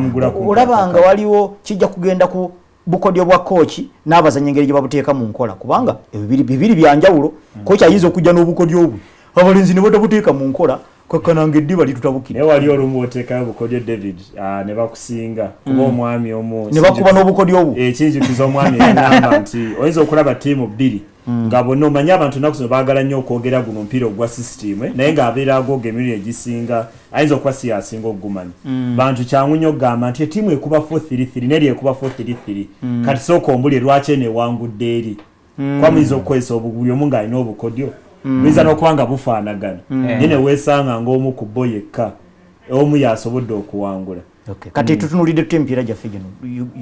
olaba nga waliwo kijja kugenda ku bukodyo bwa kooki n'abazanyi engeri gye babuteeka mu nkola kubanga bibiri byanjawulo kooki ayinza okujja n'obukodyo obwo abalenzi ne batabuteeka mu nkola kakananga eddiba litutabukira naye wali olumu oteekayo bukodyo David ne bakusinga kuba omwami omu ne bakuba n'obukodyo obwo ekinjukiza omwami yanamba nti oyinza okulaba ttiimu bbiri nga bonna omanyi abantu nnaku zino baagala nnyo okwogera guno omupiira ogwa sisitimu naye ng'abeera agooga emirundi egisinga ayinza okuba si yasinga okugumanyi bantu kyangu nnyo okugamba nti ettiimu ekuba 4-3-3 neri ekuba 4-3-3 kati sooka ombuli lwaki eno ewangudde eri kuba muyinza okukozesa buli omu ng'alina obukodyo buyinza n'okuba nga bufaanagana naye ne weesanga ng'omu ku bo yekka omu yasobodde okuwangula kati tutunulidde tutya emipiira gyaffe gino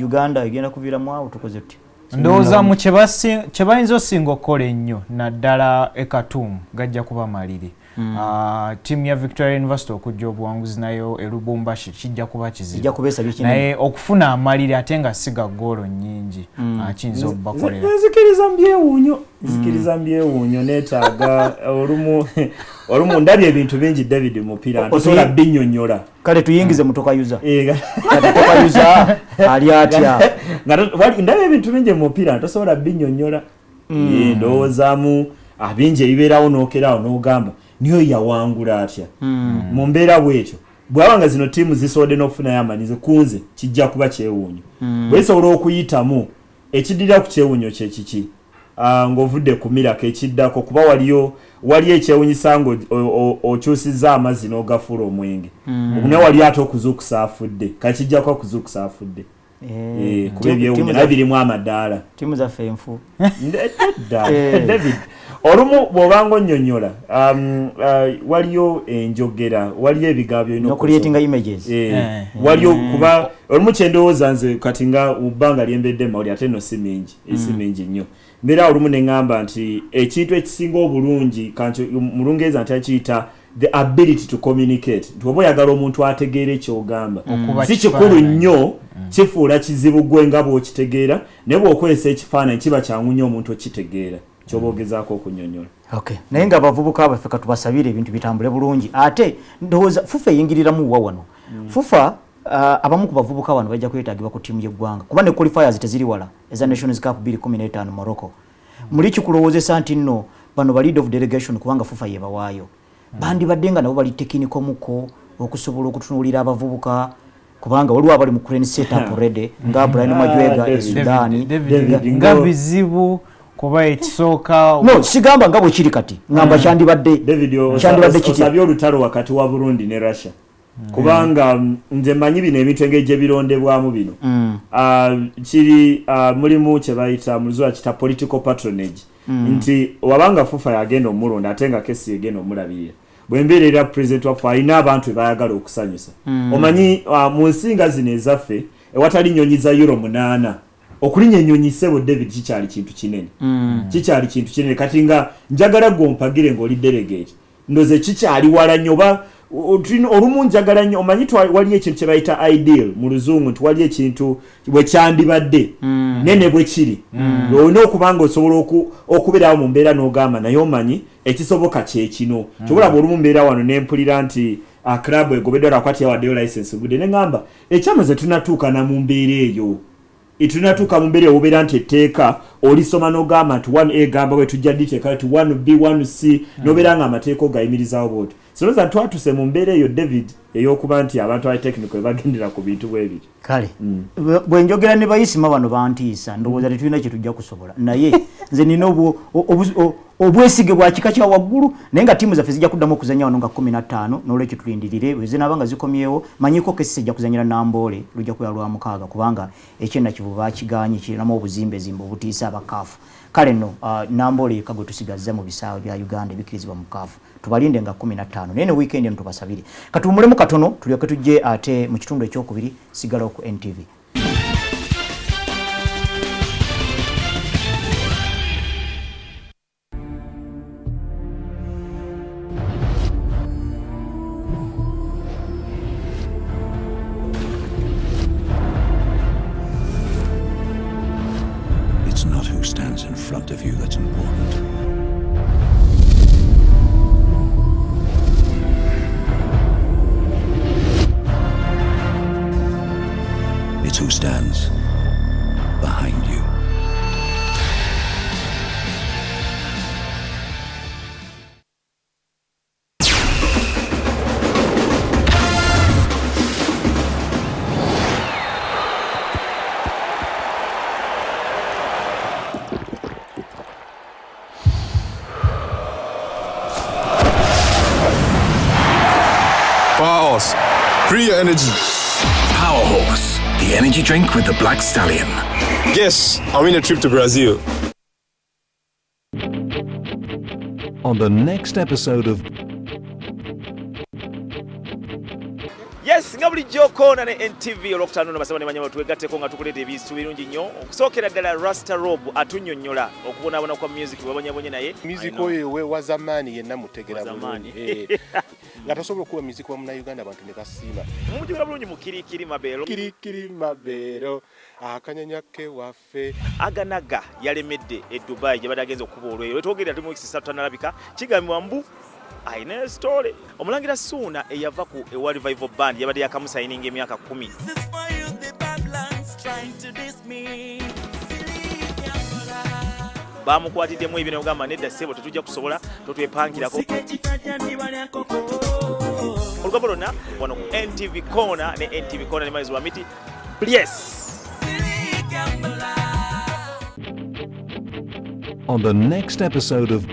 Uganda egenda kuviiramu awo tukoze tutya ndowooza mu kye bayinza osinga okukola ennyo naddala ekatumu gajja kuba maliri ttiimu ya Victoria University okujja obuwanguzi nayo Lubumbashi kijja kuba kizibu naye okufuna amaliri ate nga siga ggoolo nnyingi kiyinza okubakolera nzikiriza mbyewuunyo neetaaga olumu ndabye ebintu bingi David mupiira ntosobola binnyonnyola kale tuyingize mutokayuza tokayuza ali atya ndabye ebintu bingi mupiira ntosobola binnyonnyola ndowoozaamu abingi ebibeerawo n'okeraawo n'ogamba niyo yawangula atya mu mbeera bwetyo bw'abanga zino ttiimu zisobodde n'okufunayo amanyizo kunze kijja kuba kyewuunyo bwesobola okuyitamu ekiddira ku kyewuunyo kye kiki ng'ovudde ku mirako ekiddako kuba waliyo ekyewunyisa ng'okyusiza amazzi n'ogafuula omwenge naye wali ate okuzuukusa afudde kakijjako okuzuukusa afudde kuba ebyewunya naye birimu amadaala timu zaffe enfu David olumu bw'obanga onnyonnyola waliyo enjogera waliyo ebigambo no creating images waliyo kuba olumu kyendowooza nze kati nga bbanga lyembedde mawuli ate no si mingi nnyo mbeera olumu ne ŋŋamba nti ekintu ekisinga obulungi mu Lungereza nti akiyita the ability to communicate nti oba oyagala omuntu ategeera ekyogamba si kikulu nnyo kifuula kizibu gwe nga bw'okitegeera naye bw'okozesa ekifaananyi kiba kyangu nnyo omuntu okitegeera kyoba ogezaako okunnyonnyola naye nga abavubuka baffe katubasabire ebintu bitambule bulungi ate ndowooza fufa eyingiriramu wa wano fufa abamu ku bavubuka wano bajja kwetaagibwa ku ttiimu y'eggwanga kuba ne qualifiers teziri wala eza Nations Cup 2015 Morocco muli kikulowoozesa nti nno bano ba lead of delegation kubanga fufa yebawaayo bandibadde nga nabo bali tekiniko muko okusobola okutunuulira abavubuka kubanga waliwo abali mu crane setup already nga Brian Majwega e Sudan nga bizibu kuba ekisooka no sigamba nga bwe kiri kati ngamba kyandibadde osabye olutalo wakati wa Burundi ne Russia kubanga nze manyi bino ebintu engeri gye birondebwamu bino kiri mulimu kye bayita muluzwa kita political patronage nti wabanga fufa yagenda omulonda ate nga kesi yegenda omulabirira bwembeerera president waffe alina abantu ebayagala okusanyusa omanyi mu nsinga zino ezaffe ewatali nnyonyi za euro 8 okulinya ennyonyi ssebo David kikyali kintu kinene kati nga njagala gwompagire ng'oli delegate ndoze kikyali wala nnyo oba olumu njagala nnyo omanyi waliyo ekintu kye bayita ideal mu luzungu nti waliyo ekintu bwe kyandibadde nene bwe kiri olina okuba nga osobola okubeerawo mu mbeera n'ogamba naye omanyi ekisoboka kye kino kyobulaba olumu mbeera wano n'empulira nti club egobeddwa lwakwati yawaddeyo license gudde ne ŋŋamba ekyamaze tunatuuka na mu mbeera eyo tunatuuka mu mbeera obeera nti etteeka olisoma n'ogamba nti 1A gamba bwe tujja diteeka nti 1B 1C n'obeera nga amateeka ogayimirizaawo bwoti solooza twatuse mu mbeera eyo David ey'okuba nti abantu aba technical bagendera ku bintu bwebiri kale bwe njogera ne bayisima bano bantiisa ndowooza tetulina kye tujja kusobola naye nze nina obwesige bwa kika kya waggulu naye nga ttiimu zaffe zijja kuddamu okuzannya wano nga 15 n'olwekyo tulindirire bwe zinaaba nga zikomyewo manyiko kesi ejja kuzannyira Namboole lujja kubeera lwa 6 kubanga ekyennakivu baakiganye kirinamu obuzimbe obutiisa abakaafu kale nno Namboole yekka gwe tusigazza mu bisaawe bya Uganda ebikirizibwa mu kaafu tubalinde nga 15 naye ne weekend eno tubasabire katuwumulemu katono tulyoke tujje ate mu kitundu ekyokubiri sigala ku NTV. It's not who stands in front of you that's important. It's who stands behind you. Power Horse, free your energy. Power Horse, the energy drink with the Black Stallion. Yes, I'm in a trip to Brazil. On the next episode of Yes, nga bulijjo koona ne NTV olwokutaano basaba ne banyama twegatteko nga tukuleeta ebintu birungi nnyo okusookera ddala Rasta Rob atunnyonnyola okubonaabona kwa music webabonyabonye naye music oyo wa zamaani yenna mutegera bulungi nga tosobola okuwa music wa Munnayuganda abantu ne basiima mumujjukira bulungi mu kirikiri mabeero akanyanya ke waffe aganaga yalemedde e Dubai gye badde agenza okuba olweyo wetwogerera tuli mu wiki 3 tanalabika kigambibwa mbu ayina story omulangira Suuna eyava ku Ewa Revival Band yabadde yakamusayininga emyaka 10 bamukwatiddemu ebyo negamba nedda ssebo tetujja kusobola totwepangirako olugambo lwonna wano ku NTV Corner ne NTV Corner ne malizibwa miti Yes. on the next episode of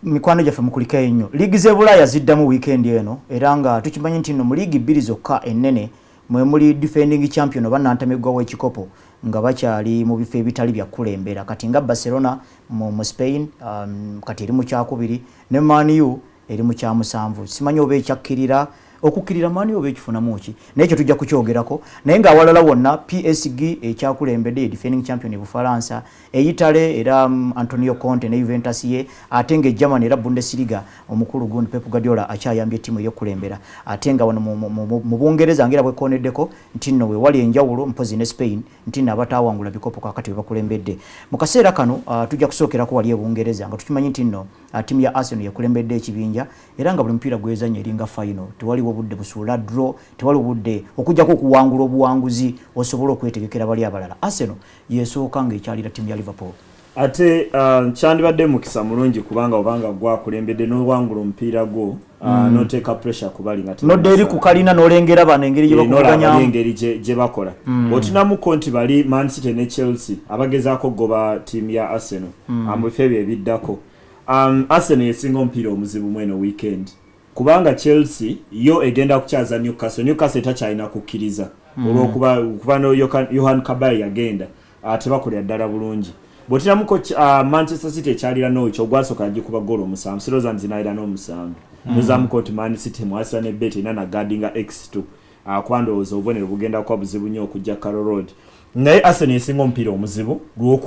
mikwano gyaffe mukulika ennyo liigi z'ebulaaya ziddamu weekend eno era nga tukimanyi nti nno mu liigi bbiri zokka ennene mwe muli defending champion oba nantamegwa w'ekikopo nga bakyali mu bifo ebitali byakulembera kati nga Barcelona mu Spain kati eri mu kyakubiri ne Man U eri mu kyamusanvu simanyi oba ekyakkirira okukkirira Man U oba ekifunamu ki n'ekyo tujja kukyogerako naye nga awalala wonna PSG ekyakulembedde defending champion e Bufaransa eyitale era Antonio Conte ne Juventus ye ate nga Germany era Bundesliga omukulu gundi Pep Guardiola akyayambye ttiimu eyokulembera ate nga wano mu Bungereza ngera bwekoneddeko nti nno we wali enjawulo mpozi ne Spain nti nno abatawangula bikopo kakati we bakulembedde mu kaseera kano tujja kusookerako wali e Bungereza nga tukimanyi nti nno ttiimu ya Arsenal yakulembedde ekibinja era nga buli mupiira gwezanya eringa final tewaliwo budde busuula draw tewaliwo budde okujjako okuwangula obuwanguzi osobola okwetegekera bali abalala Arsenal yesooka nga ekyalira ttiimu ya Liverpool ate kyandibadde mukisa mulungi kubanga obanga gwakulembedde n'owangula omupiira gwo noteeka pressure kubali nga nodde eri ku kalina n'olengera bano engeri gye bakuvuganyaamu engeri gye bakola otinamuko nti bali Man City ne Chelsea abagezaako goba ttiimu ya Arsenal mu bifo ebyo ebiddako Arsenal yesinga omupiira omuzibu mweno weekend kubanga Chelsea yo egenda kukyaza Newcastle etakyalina kukkiriza olwokuba no Johan Kabay yagenda tebakolera ddala bulungi bwotiramuko Manchester City ekyalira Norwich ogwasooka agikuba ggoolo omusanvu siroza nzinaira n'omusanvu nozamuko nti Man City mwasira ne bet ina na guardinga X2 kwandowooza obubonero bugenda kuba buzibu nnyo okujja Carroll Road naye Arsenal esinga omupiira omuzibu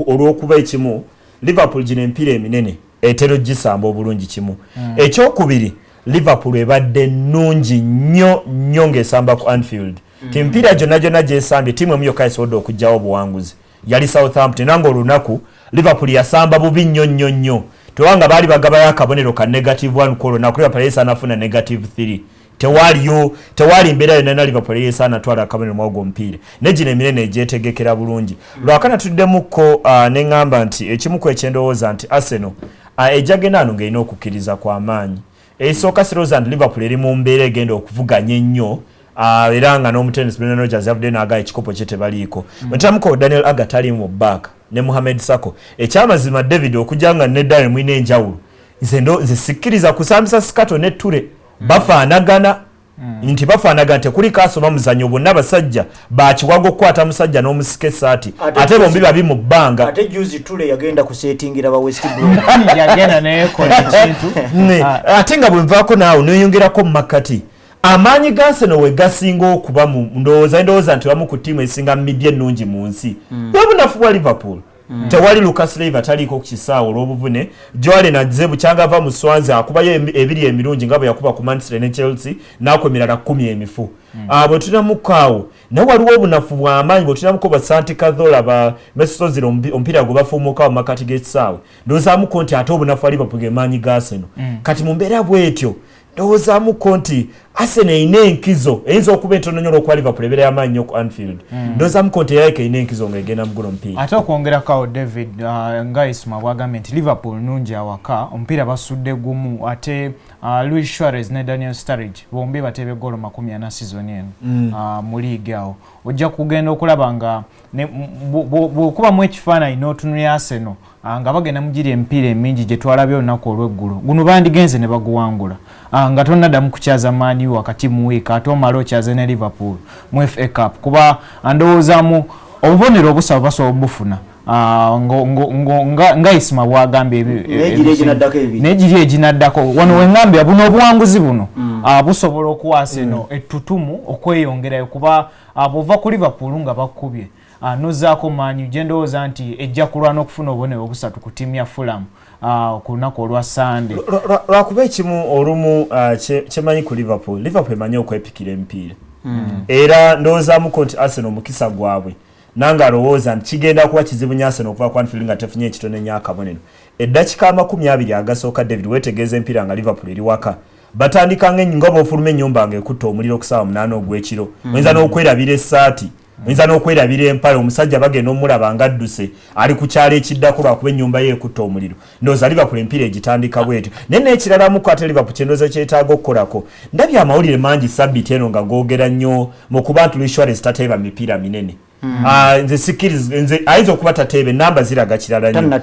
olw'okuba ekimu Liverpool gino empiira eminene etero gisamba obulungi kimu ekyokubiri Liverpool ebadde nnungi nnyo ng'esamba ku Anfield tempiira gyonna gyesambye ttiimu emu yokka esobodde okugyawo obuwanguzi yali Southampton nanga olunaku Liverpool yasamba bubi nnyo tewanga baali bagabayo akabonero ka -1 ku olunaku Liverpool yeesaanafuna -3 tewali mbeera yonna na Liverpool yeesaanatwala akabonero mwagwo omupiira ne gino eminene egyetegekera bulungi lwakana tuddemukko ne ŋŋamba nti ekimu ku ekyendowooza nti Arsenal ejjagenda ano ng'erina okukkiriza kw'amaanyi esooka Siroza nti Liverpool eri mu mbeera egenda okuvuganya ennyo era nga n'omutennis Brendan Rodgers yavudde n'agaya ekikopo kye tebaliiko bwetutamuko Daniel Agger tali mu back ne Mohamed Sako ekyamazima David okujja nga ne Daniel mwine enjawulo nze sikkiriza kusambisa Sikato ne Ture bafaanagana nti bafaanagana tekuli kaasoma muzannyo bonna basajja bakiwago okukwata musajja n'omusika essaati ate bombi babi mu bbanga ate juzi Ture yagenda kusetingira ba West Brom yagenda neyekola ekintu ate nga bwe nvaako naawe neyongerako mu makati amaanyi ga Arsenal we gasinga okuba mu ndowooza nti wamu ku ttiimu esinga midya ennungi mu nsi webunafu bwa Liverpool tewali Lucas Leiva taliiko ku kisaawo olw'obuvune Joale nazze bukyanga ava mu Swansea akubayo ebiri emirungi nga bwe yakuba ku Manchester ne Chelsea n'ako emirala 10 emifu bwe tunamukkaawo naye waliwo obunafu bw'amaanyi bwe tunamuko ba Santi Cazorla ba Mesut Ozil omupiira gwe bafuumuukawo mu makkati g'ekisaawe ndowoozamuko nti ate obunafu wa Liverpool ge maanyi ga Arsenal kati mu mbeera bw'etyo ndowoozamuko nti Arsenal erina enkizo eyinza okuba entono nnyo olw'okuba Liverpool ebeera y'amaanyi nnyo ku Anfield ndowoozamuko nti erabika erina enkizo ng'egenda mu guno omupiira ate okwongerako David nga Isma bwagambye nti Liverpool nnungi awaka omupiira basudde gumu ate Luis Suarez ne Daniel Sturridge bombi bateebe ggoolo 40 sizoni eno mu liigi awo ojja kugenda okulaba nga bw'okubamu ekifaananyi n'otunulya Arsenal nga bagenda mugiri emipiira emingi gye twalabye olunaku olw'eggulu guno bandigenze ne baguwangula nga tonnaddamu kukyaza Man U wakati mu wiiki ate omala okyaze ne Liverpool mu FA Cup kuba andowoozaamu obubonero obusaba basobola obufuna nga Isma bwagambye n'egiri eginaddako wano wengambye buno obuwanguzi buno busobola okuwa Arsenal ettutumu okweyongerayo kuba bw'ova ku Liverpool nga bakkubye nozaako Man U gye ndowooza nti ejja kulwana okufuna obubonero obusatu ku ttiimu ya Fulham ku lunaku olwa Sunday lwakuba ekimu olumu kyemanyi ku Liverpool emanyi okwepikira emipiira era ndowoozamuko nti Arsenal omukisa gwabwe nanga alowooza nti kigenda kuba kizibu nnyo Arsenal okuva ku Anfield nga tefunye ekitone nnyo akabonero eddakiika 20 agasooka David weetegeeza empiira nga Liverpool eri waka batandika nga bw'ofuluma ennyumba ng'ekutta omuliro ku ssaawa 8 ogw'ekiro oyinza n'okwerabira essaati oyinza n'okwerabira empale omusajja bagenda omulaba nga adduse ali ku kyalo ekiddako lwakuba ennyumba ye ekutta omuliro ndowooza Liverpool empiira egitandika bwetyo naye n'ekiralamuko ate Liverpool kyendowooza kyetaaga okukolako ndabye amawulire mangi sabbiiti eno nga googera nnyo mu kuba nti Luis Suarez tateeba mipiira minene nze sikiriza nze ayinza okuba tateebe namba ziraga kirala nnyo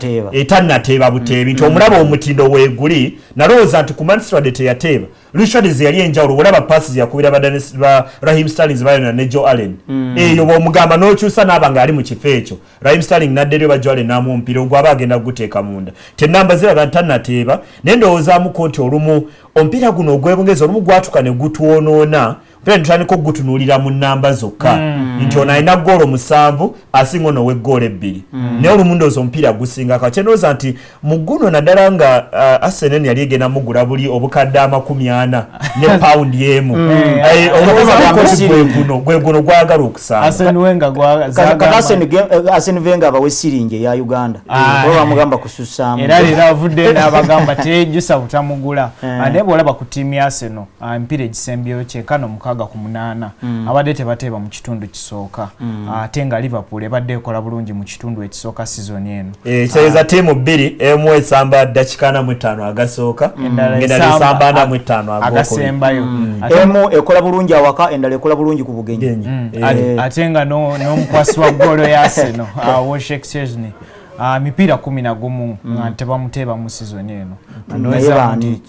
tannateeba buteebi nti omulaba omutindo weeguli nalowooza nti ku Manchester United teyateeba Luis Suarez yali enjawulo olaba passes yakubira ba Raheem Sterling bayona ne Joe Allen eyo bw'omugamba n'okyusa n'aba nga ali mu kifo ekyo Raheem Sterling n'addeyo ba Joe Allen n'amu omupiira ogwo aba agenda guteeka munda tennamba ziraga tannateeba naye ndowoozaamuko nti olumu omupiira guno ogwebungeza olumu gwatuka ne gutwonoona mpira ntutandika okugutunuulira mu nnamba zokka nti ono alina ggoolo 7 asinga ono w'eggoolo 2 naye olumu ndowooza omupiira gusingako kyendowooza nti mu guno naddala nga Arsenal yali egenda mugula buli obukadde 40 ne pawundi emu gwe guno gwagala okusanga Arsene Wenger abawe siringi eya Uganda oba bamugamba kusussaamu era leero avudde n'abagamba teyejjusa butamugula naye bw'olaba ku ttiimu ya Arsenal empiira egisembyeyo kyekano 6-8 abadde tebateeba mu kitundu kisooka ate nga Liverpool ebadde ekola bulungi mu kitundu ekisooka season eno kyeza ttiimu 2 emu esamba dakika 45 agasooka endala esamba 45 agasembayo emu ekola bulungi awaka endala ekola bulungi ku bugenyi ate nga n'omukwasi wa ggoolo ya Arsenal Wojciech Szczesny mipiira 11 nga tebamuteeba mu season eno ndowooza nti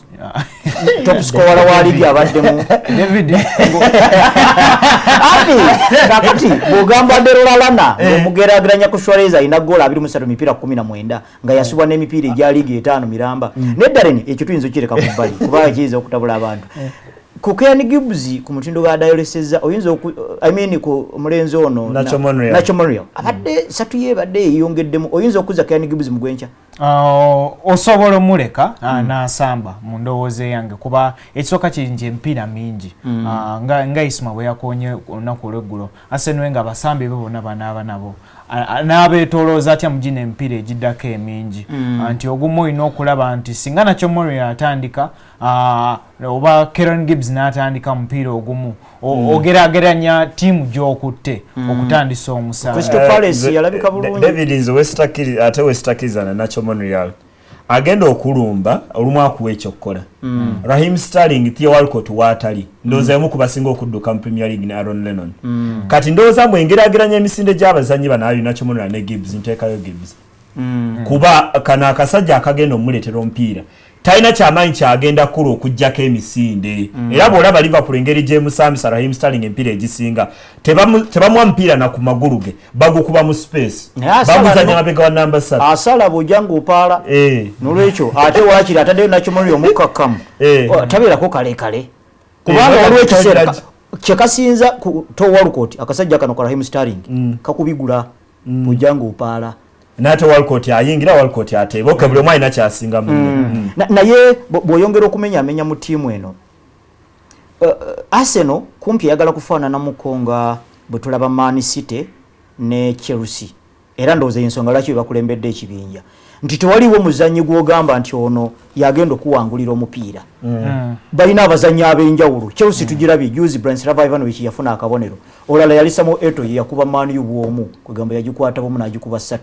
top scorer wa ligi abaddemu David kakati bw'ogamba Derolalana omugeraageranya ku Suarez alina ggoolo 23 mipiira 19 nga yasubwa n'emipiira egya ligi 5 miramba neddaleni ekyo tuyinza okireka ku bbali kuba kiyinza okutabula abantu ku Ken Gibbs ku mutindo gwa dialysis oyinza ku mulenzi ono Nacho Monreal abadde satu ye badde yongeddemu oyinza okuza Ken Gibbs mu gwencha osobola omuleka n'asamba mu ndowooza yange kuba ekisooka kirinje empiira mingi nga Isma bwe yakonye olunaku olweggulo Arsene Wenger abasambi be bonna banaaba nabo n'abeetolooza atya mu gino empiira egiddako emingi nti ogumu olina okulaba nti singa Nacho Monreal atandika oba Ken Gibbs n'atandika mupiira ogumu ogeraageranya ttiimu gy'okutte okutandisa omusango David nze ate wesitakiriza na Nacho Monreal agenda okulumba olumu akuwa ekyokukola Raheem Sterling Theo Walcott waatali ndowooza emu ku basinga okudduka mu Premier League ne Aaron Lennon kati ndowooza mwengerageranya emisinde gy'abazannyi bano ayo Nacho Monreal ne Gibbs nteekayo Gibbs kuba kano akasajja akagenda omuleetera omupiira talina kyamaanyi kyagenda kula okuggyako emisinde era bw'olaba Liverpool engeri gyemusambisa Raheem Sterling empiira egisinga tebamuwa mupiira na ku magulu ge bagukuba mu space bamuzanya mabega wa namba 3 asala bw'ojja ng'opaala n'olwekyo ate waakiri ataddeyo Nacho Monreal omukakkamu tabeerako kalekale kubanga waliwo ekiseera kyekasinza ku Theo Walcott akasajja kano ka Raheem Sterling kakubigula bw'ojja ng'opaala Nato Walcott ayingira Walcott ateeba okay buli omu alina kyasinga naye bw'oyongera okumenya mu ttiimu eno Arsenal kumpi yagala kufaanana mukonga bwe tulaba Man City ne Chelsea era ndowooza ensonga lwaki bakulembedde ekibinja nti tewaliwo muzannyi gw'ogamba nti ono yagenda okuwangulira omupiira balina abazannyi ab'enjawulo Chelsea tugirabye juzi Branislav Ivanovic yafuna akabonero olulala yali Samuel Eto'o yakuba Man U bw'omu kwegamba yagikwata bomu n'agikuba 3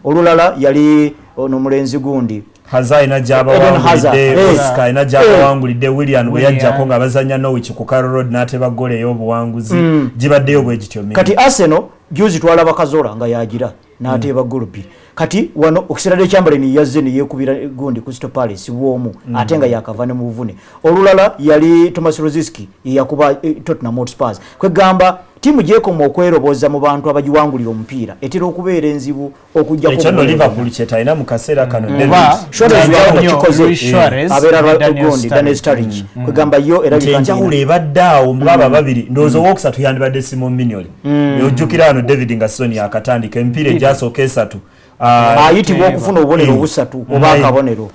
olulala yali ono mulenzi gundi Hazard inajaba wangulidde Oscar inajaba wangulidde William bwe yajjako nga bazanya Norwich ku Carroll Road n'ateba gole y'obuwanguzi gibaddeyo bwe gityo kati Arsenal juzi twalaba Kazola nga yagira n'ateba golo 2 kati wano okisirade Chamberlain yazze ne yekubira gundi ku Crystal Palace bwomu ate nga yakavane mu buvune olulala yali Thomas Rosicky yakuba Tottenham Hotspur kwegamba timu gyekoma okweroboza mu bantu abagiwangulira omupiira etera okubeera enzibu okujja ku ekyo Liverpool kyetaina mu kaseera kano Daniel Sturridge kwegamba yo era bikanjawulo ebaddaawo mugaba babiri ndowooza owokusatu yandibadde Simon Mignolet ojjukira wano David nga Soni akatandika empiira egyasooka 3 ayitibwa okufuna obubonero obusatu oba akabonero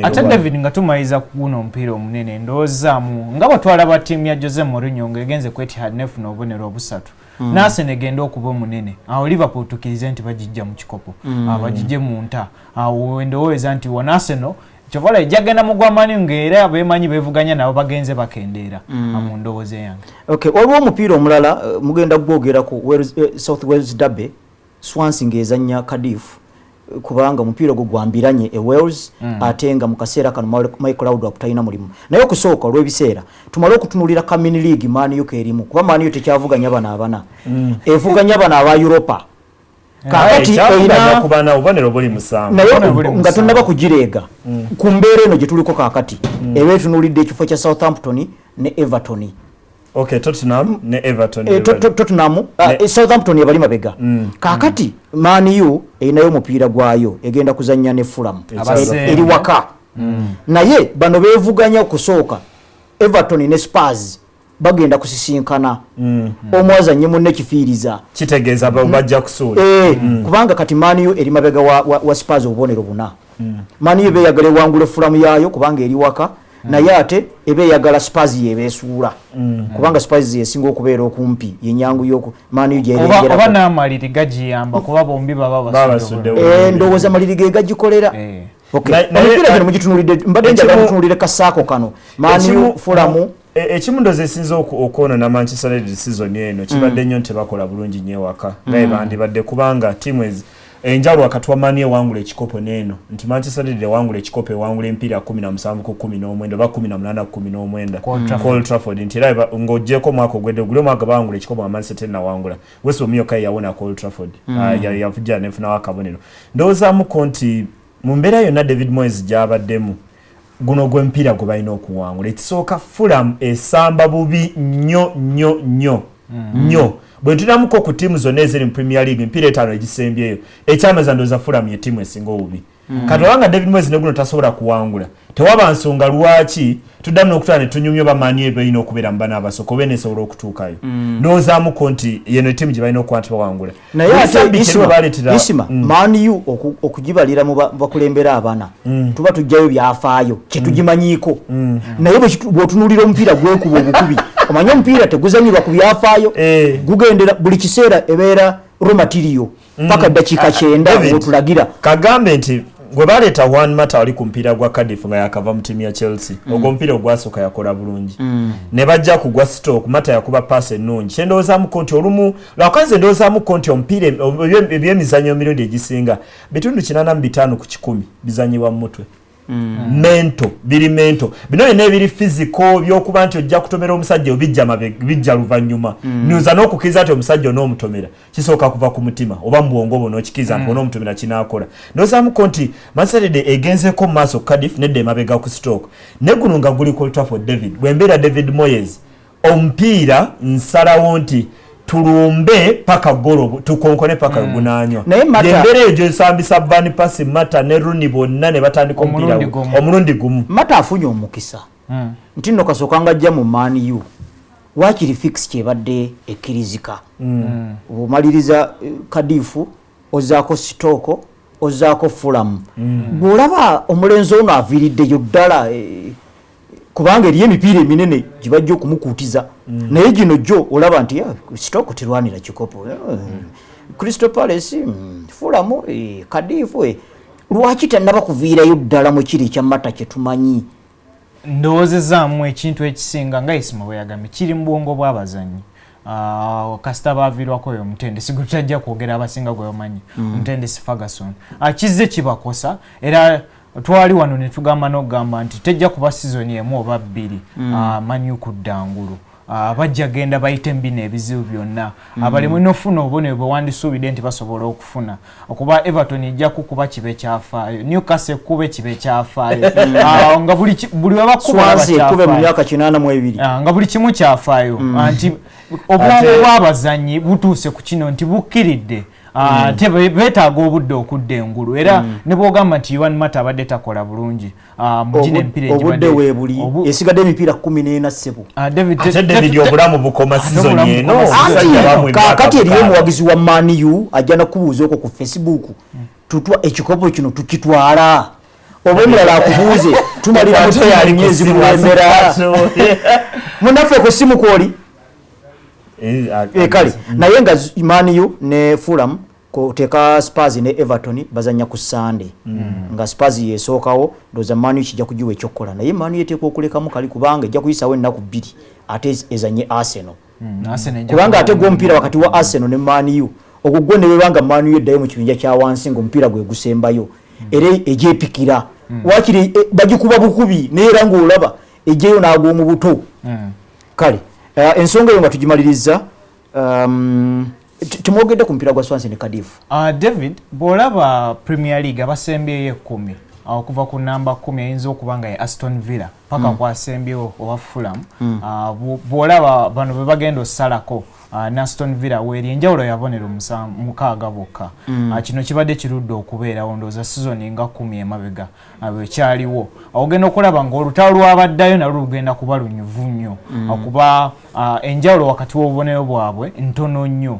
ate David nga tumaliriza kuguno omupiira omunene ndoozaamu nga bwetwalaba ttiimu ya Jose Mourinho ng'egenze ku Etihad nefuna obubonero obusatu n'Arsenal egenda okuba omunene awo Liverpool tukirize nti bagijja mu kikopo bagijje mu nta awo ndowooza nti wano Arsenal Chovala ejagenda mugwa mani ngera abemanyi bevuganya nabo bagenze bakendeera mu ndowooza yange. Okay, olwo omupiira omulala mugenda gwogerako South Wales Derby Swansea ngezanya Cardiff kubanga mupiira gwo gwambiranye e Wales atenga mu kaseera kano Michael Laudrup akutayina mulimu. Naye okusooka olw'ebiseera tumale okutunulira Kamini League Man U kerimu kuba Man U tekyavuganya bana abana evuganya bana aba Europa kakati ina kubana obonero buli musango naye nga tonnaba kugireega ku mbeera eno gye tuliko kakati ebe tunulidde ekifo kya Southampton ne Everton. Okay, Tottenham ne Everton. Tottenham Southampton yabali mabega. Kakati Man U einayo mupiira gwayo egenda kuzanya ne Fulham eri waka. Naye bano bevuganya okusooka Everton ne Spurs bagenda kusisinkana omwazanye munne kifiiriza kitegeeza bajja kusuula kubanga kati Man U eri mabega wa Spurs obonero buna. Man U beyagale wangule Fulham yayo kubanga eri waka naye ate ebeyagala Spurs yebesuula kubanga Spurs yesinga okubeera okumpi yenyangu yoko Man U gyerengera oba n'amaliri gagiyamba kuba bombi baba basudde ndowooza amaliri ge gagikolera. Omupiira gano mugitunulidde mbadde njagala mutunulire kasaako kano Man U Fulham ekimu ndoze esinza okwono na Manchester United season eno kibadde nnyo tebakola bulungi nnyo ewaka naye bandibadde kubanga timu enjalo wakati wa Man U wangula ekikopo neno nti Manchester United wangula ekikopo wangula empira 17 ku 11 ba 18 ku 19 Old Trafford nti era ngojeko mwako gwede gulo mwaka bangula ekikopo wa Manchester na wangula West Ham yokai yawona ku Old Trafford yavuja nefuna wakabonero ndoza mu konti mu mbera yonna David Moyes jabaddemu guno gwe mpira gwe balina okuwangula ekisooka Fulham esamba bubi nnyo bwe tunamuko ku timu zonna eziri mu Premier League mpira etaano egisembyeyo ekyamaza ndoza Fulham ye timu esinga obubi katolanga David Moyes ne guno tasobola kuwangula tewaba nsonga lwaki tuddamu n'okutwala ne tunyumya bamanyi ebalina okubeera mu bana abasoko oba neesobola okutuukayo ndowoozamuko nti yeno timu gye balina okuba nti bawangula naye ate isima Man U okugibalira mu bakulembera abaana tuba tujjayo byafaayo kyetugimanyiiko naye bw'otunuulira omupiira gwekuba obukubi omanye omupiira teguzanyirwa ku byafaayo gugendera buli kiseera ebeera romatiriyo paka ddakiika 9 bw'otulagira kagambe nti gwe baleeta One Mata ali ku mpira gwa Cardiff nga yakava mu timu ya Chelsea ogwo mpira ogwasooka yakola bulungi ne bajja kugwa Stoke Mata yakuba pass ennungi kyendowoozamu konti olumu lwakaze ndowoozamu konti omupiira ebyemizannyo emirundi egisinga bitundu 85 ku 100 bizanyibwa mu mutwe biri mento bino nebiri physical byokuba nti ojja kutomera omusajja bijja luvannyuma nyuza n'okukiriza nti omusajja onoomutomera kisooka kuva ku mutima oba mu bwongo bwo n'okikiriza nti onoomutomera kinaakola ndowoozamu konti Manchester egenzeko mu maaso Cardiff nedda emabega ku Stoke ne guno nga guli ku Old Trafford bwembeera David Moyes omupiira nsalawo nti tulumbe paka golo tukonkone paka gunanywa yembere ejo sambisa Van Persie Mata ne Rooney bonna ne batandika omupiira omulundi gumu Mata afunye omukisa nti nno kasokanga ajja mu Man U wakiri fix kyebadde ekirizika omaliriza Cardiff ozaako Stoke ozaako Fulham bw'olaba omulenzi ono aviiriddeyo ddala kubanga eriyo emipiira eminene gibajja okumukuutiza naye gino jjo olaba nti Stoke terwanira kikopo Crystal Palace Fulham Cardiff lwaki tannaba kuviirayo ddala mu kiri kya Mata kye tumanyi ndowoozezaamu ekintu ekisinga nga Isima bwe yagambye kiri mu bwongo bw'abazannyi kasita baaviirwako oyo omutendesi gwe tutajja kwogera abasinga gwe bamanyi omutendesi Ferguson kizze kibakosa era twali wano ne tugamba n'okugamba nti tejja kuba sizoni emu oba bbiri Man U kudda ngulu bajja genda bayite mbina ebizibu byonna abalimu n'ofuna obubonero bwe wandisuubidde nti basobola okufuna okuba Everton ejja kukuba kibe kyafaayo Newcastle kube kibe kyafaayo nga buli wabakuba mu myaka 82 nga buli kimu kyafaayo nti obulamu bw'abazannyi butuuse ku kino nti bukkiridde betaaga obudde okudda engulu era ne bwogamba nti One Mata abadde takola bulungi mugina empira obudde weebuli esigadde emipiira 14 ssebo David obulamu bukoma season eno kakati eriyo omuwagizi wa Man U ajja nakubuuza okwo ku Facebook tutwa ekikopo kino tukitwala oba omulala akubuuze tumalira muteyali myezi mulembera munaffe ku simu kwoli kale naye nga Man U ne Fulham koteka Spurs ne Everton bazanya ku Sunday nga Spurs yesookawo ndoza Manu kijja kujiwa ekyokola naye Manu yeteekwa okulekamu kali kubanga ejja kuyisawo ennaku 2 ate ezanye Arsenal kubanga ate gwo mpira wakati wa Arsenal ne Manu ogugwe ne banga Manu yeddayo mu kibinja kya wansi ngo mpira gwe gusembayo era ejepikira wakiri bagikuba bukubi neera ng'olaba ejeyo nagwo mu buto kale ensonga yo nga tugimaliriza tumwogedde ku mpira gwa Swansea ne Cardiff. David bw'olaba Premier League abasembyeyo 10 okuva ku namba 10 ayinza okuba nga ye Aston Villa paka kwasembyewo owa Fulham bw'olaba bano bwe bagenda osalako ne Aston Villa weeri enjawulo yabonero 6 bokka kino kibadde kirudde okubeerawo ndowooza season nga 10 emabega bwekyaliwo ogenda okulaba ng'olutalo lwabaddayo nalwo lugenda kuba lunyuvu nnyo okuba enjawulo wakati w'obubonero bwabwe ntono nnyo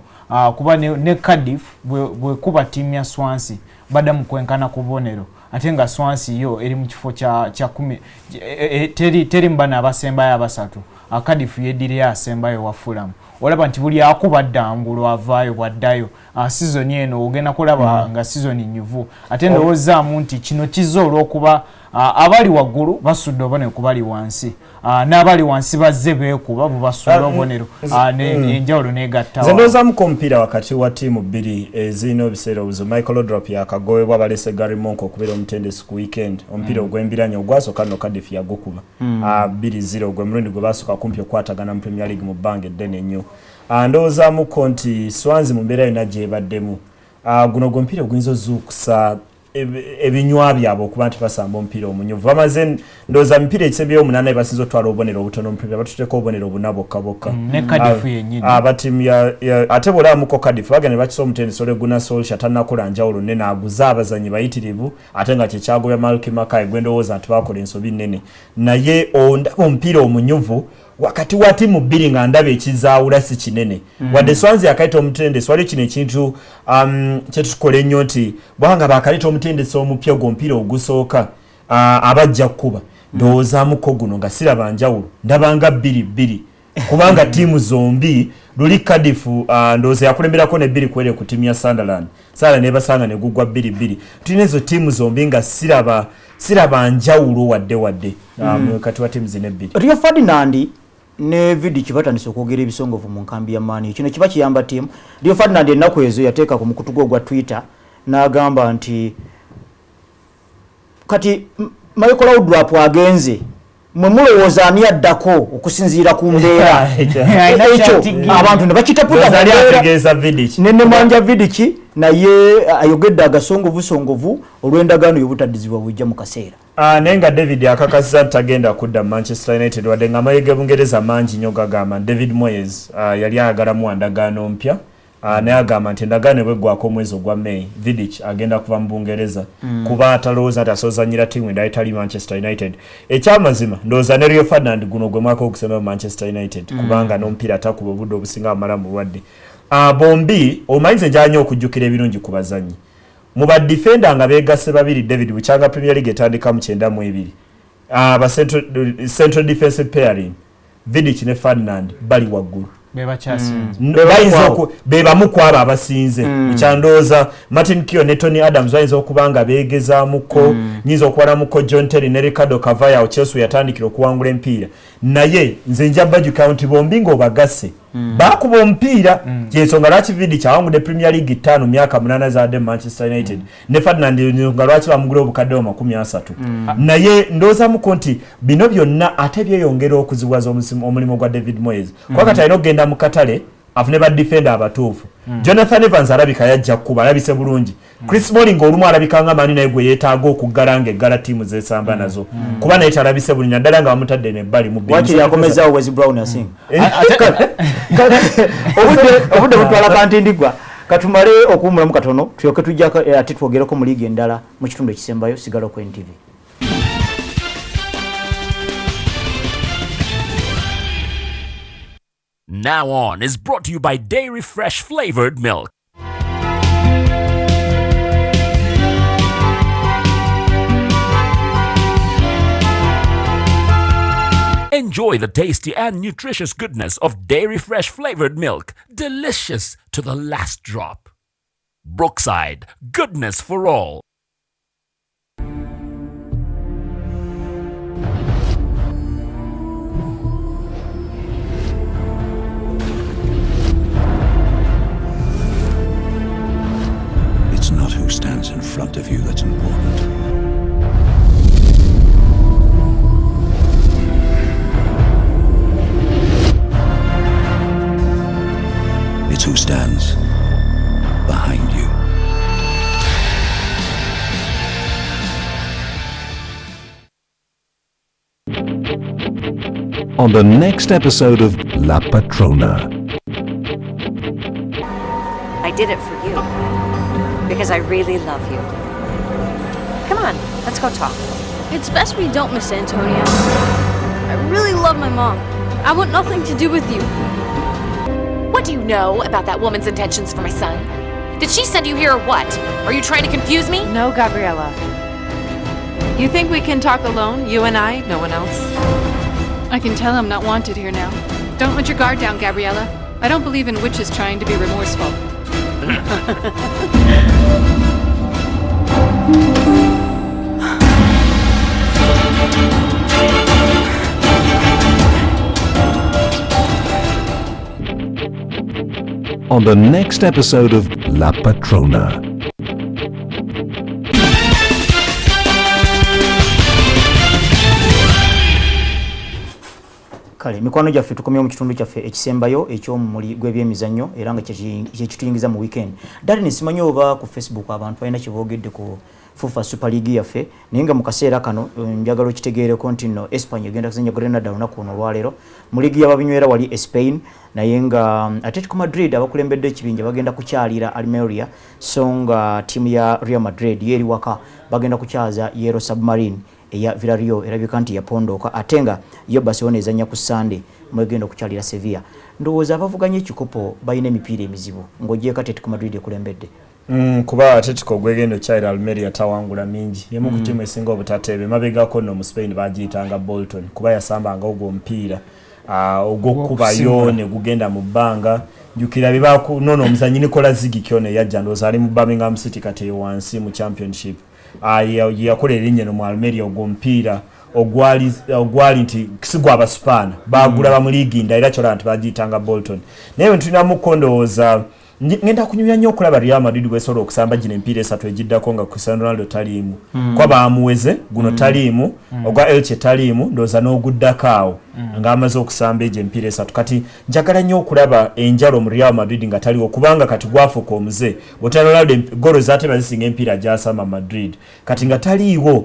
kuba ne Cardiff bwekuba ttiimu ya Swansea badda mu kwenkana ku bubonero ate nga Swansea yo eri mu kifo kya 10 teri mbana abasembayo abasatu Cardiff yeddiriyo asembayo wa Fulham olaba nti buli akuba ddangulu avaayo bwaddayo season eno ogenda kulaba nga season nyuvu ate ndowoozzaamu nti kino kizza olw'okuba abali waggulu basudde obubonero ku bali wansi n'abali wansi bazze beekuba bubasula obubonero enjawulo n'egattawa. Nze ndowoozamuko omupiira wakati wa ttiimu bbiri ezirina ebiseera obuzo Michael Odrop yakagobebwa balese Gary Monk okubeera omutendesi ku weekend omupiira ogw'embiranye ogwasooka nno Cardiff yagukuba 2-0 gwe mulundi gwe basooka kumpi okwatagana mu Premier League mu bbanga eddene ennyo. Ndowoozamuko nti Swansea mu mbeera yonna gyebaddemu guno gwe omupiira oguyinza ozuukusa ebinywa byabwe okuba nti basamba omupiira omunyuvu bamaze ndowooza mipiira ekisembyeyo 8 basinza otwala obubonero obutono omupiira batuteeka obubonero buna bokka ne Cardiff yennyini abatimu ate bw'olaamuko Cardiff bagenda ne bakisa omutendesi Ole Gunnar Solskjaer tannakola njawulo nnene aguza abazanyi bayitirivu ate nga kyekyagobya Malky Mackay gwe ndowooza nti bakola ensobi nnene naye ondaba omupiira omunyuvu wakati wa timu bbiri nga ndaba ekizaawula si kinene wadde Swansea akaita omutendesi wali kino ekintu kyetukola ennyo nti bwanga bakaleeta omutendesi omupya ogwo omupiira ogusooka abajja kukuba ndowoozaamuko guno nga siraba njawulo ndabanga 2-2 kubanga tiimu zombi luli Cardiff ndowooza yakulemberako ne 2 kwere ku tiimu ya Sunderland nebasanga ne gugwa 2-2 tulina ezo tiimu zombi nga siraba njawulo wadde kati wa tiimu zino ebbiri. Rio Ferdinand ne Vidic batandise okwogera ebisongovu mu nkambi ya Mani kino kiba kiyamba ttiimu. Rio Ferdinand ennaku ezo yateeka ku mukutu gwa Twitter n'agamba nti kati Michael Laudrup agenze mwe mulowooza ani addako okusinziira ku mbeera ekyo abantu ne bakitaputa nemanja Vidic naye ayogedde agasongovu olw'endagaano y'obutaddizibwa bujja mu kaseera. Naye nga David akakasiza nti tagenda kudda Manchester United wadde nga amayege Bungereza mangi nnyo gagamba David Moyes yali ayagalamu endagaano mpya naye agamba nti endagaano bweggwako omwezi ogwa May Vidic agenda kuva mu Bungereza kuba atalowooza nti asoozanyira ttiimu endala etali Manchester United. Ekyamazima ndowooza ne Rio Ferdinand guno gwe mwaka ogusembayo Manchester United kubanga n'omupiira atakuba obudde obusinga bamala mu bulwadde. Bombi omanyi nze njala nnyo okujjukira ebirungi ku bazannyi mu badifenda nga beegasse babiri David bukyanga Premier League etandika mu 92 aba central defensive pairing Vidic ne Ferdinand bali waggulu bebamu kwabo abasinze ekyandowooza Martin Keown ne Tony Adams bayinza okuba nga beegezaamuko nyinza okuwalamuko John Terry ne Ricardo Cavaya Chelsea yatandikira okuwangula empiira naye nze nja bajuka nti bombi ng'obagasse bakuba omupiira kyensonga lwaki Vidic awangudde Premier League 5 myaka 8 zadde Manchester United ne Ferdinand nga lwaki bamugula obukadde 30 naye ndowoozamuko nti bino byonna ate byeyongera okuziwaza omulimu gwa David Moyes kwakati alina okugenda mu katale afune ba defender abatuufu Jonathan Evans alabika yajja kuba alabise bulungi Chris Smalling olumu alabika nga mani naye gwe yeetaaga okuggalanga eggala tiimu zesamba nazo kuba naye talabise bulungi naddala nga bamutadde nebbali mu wakiri yakomezaawo Wes Brown asinga obudde butwala kantindigwa katumale okuwumulamu katono tulyoke tujja ate twogereko mu liigi endala mu kitundu ekisembayo sigala ku NTV. Now On is brought to you by Dairy Fresh Flavored Milk. Enjoy the tasty and nutritious goodness of Dairy Fresh Flavored Milk. Delicious to the last drop. Brookside, goodness for all. It's not who stands in front of you that's important. It's who stands behind you. On the next episode of La Patrona. I did it for you. Because I really love you. Come on, let's go talk. It's best we don't, Miss Antonia. I really love my mom. I want nothing to do with you. What do you know about that woman's intentions for my son? Did she send you here or what? Are you trying to confuse me? No, Gabriella. You think we can talk alone, you and I, no one else? I can tell I'm not wanted here now. Don't let your guard down, Gabriella. I don't believe in witches trying to be remorseful. On the next episode of La Patrona. Kale mikwano gyaffe tukomye mu kitundu kyaffe ekisembayo eky'omumuli gw'ebyemizannyo era nga kyekituyingiza mu weekend. Darren simanyi oba ku Facebook abantu balina kyeboogedde ku FUFA Super League yaffe naye nga mu kaseera kano njagala okitegeereko nti nno Espagne egenda kuzannya Grenada olunaku luno olwaleero mu liigi y'ababinywera wali Spain naye nga Atletico Madrid abakulembedde ekibinja bagenda kukyalira Almeria so nga ttiimu ya Real Madrid yeri waka bagenda kukyaza Yellow Submarine eya Villarreal erabika nti yapondooka ate nga yo Barcelona ezannya ku Sunday mwegenda okukyalira Sevilla. Ndowooza abavuganya ekikopo balina emipiira emizibu ng'ogyeko Atletico Madrid ekulembedde. Kuba Atletico gwegendo chaira Almeria tawangula mingi yemu ku timu esinga obutatebe mabegako no mu Spain bagiyitanga Bolton kuba yasambanga ogwo omupiira ogwokubayo ne gugenda mu bbanga njukira bibaku nono omuzanyi Nicola Ziggy kyone yajja ndoza ali mu Birmingham City kate wansi mu championship yakolera erinnya no mu Almeria ogwo omupiira ogwali nti kisigwa abaspaana bagula ba mu liigi ndaira kyola nti bagiyitanga Bolton naye tulina mu kondooza ngenda kunyumya nnyo okulaba Real Madrid bwesobola okusamba gino empiira esatu egiddako nga Cristiano Ronaldo taliimu kwa baamuweze guno taliimu ogwa Elche taliimu ndooza n'oguddako awo ng'amaze okusamba egyo empiira esatu kati njagala nnyo okulaba enjalo mu Real Madrid nga taliwo kubanga kati gwafuuka omuze bw'otali Ronaldo golo zaate bazisinga empiira gy'asamba Madrid kati nga taliiwo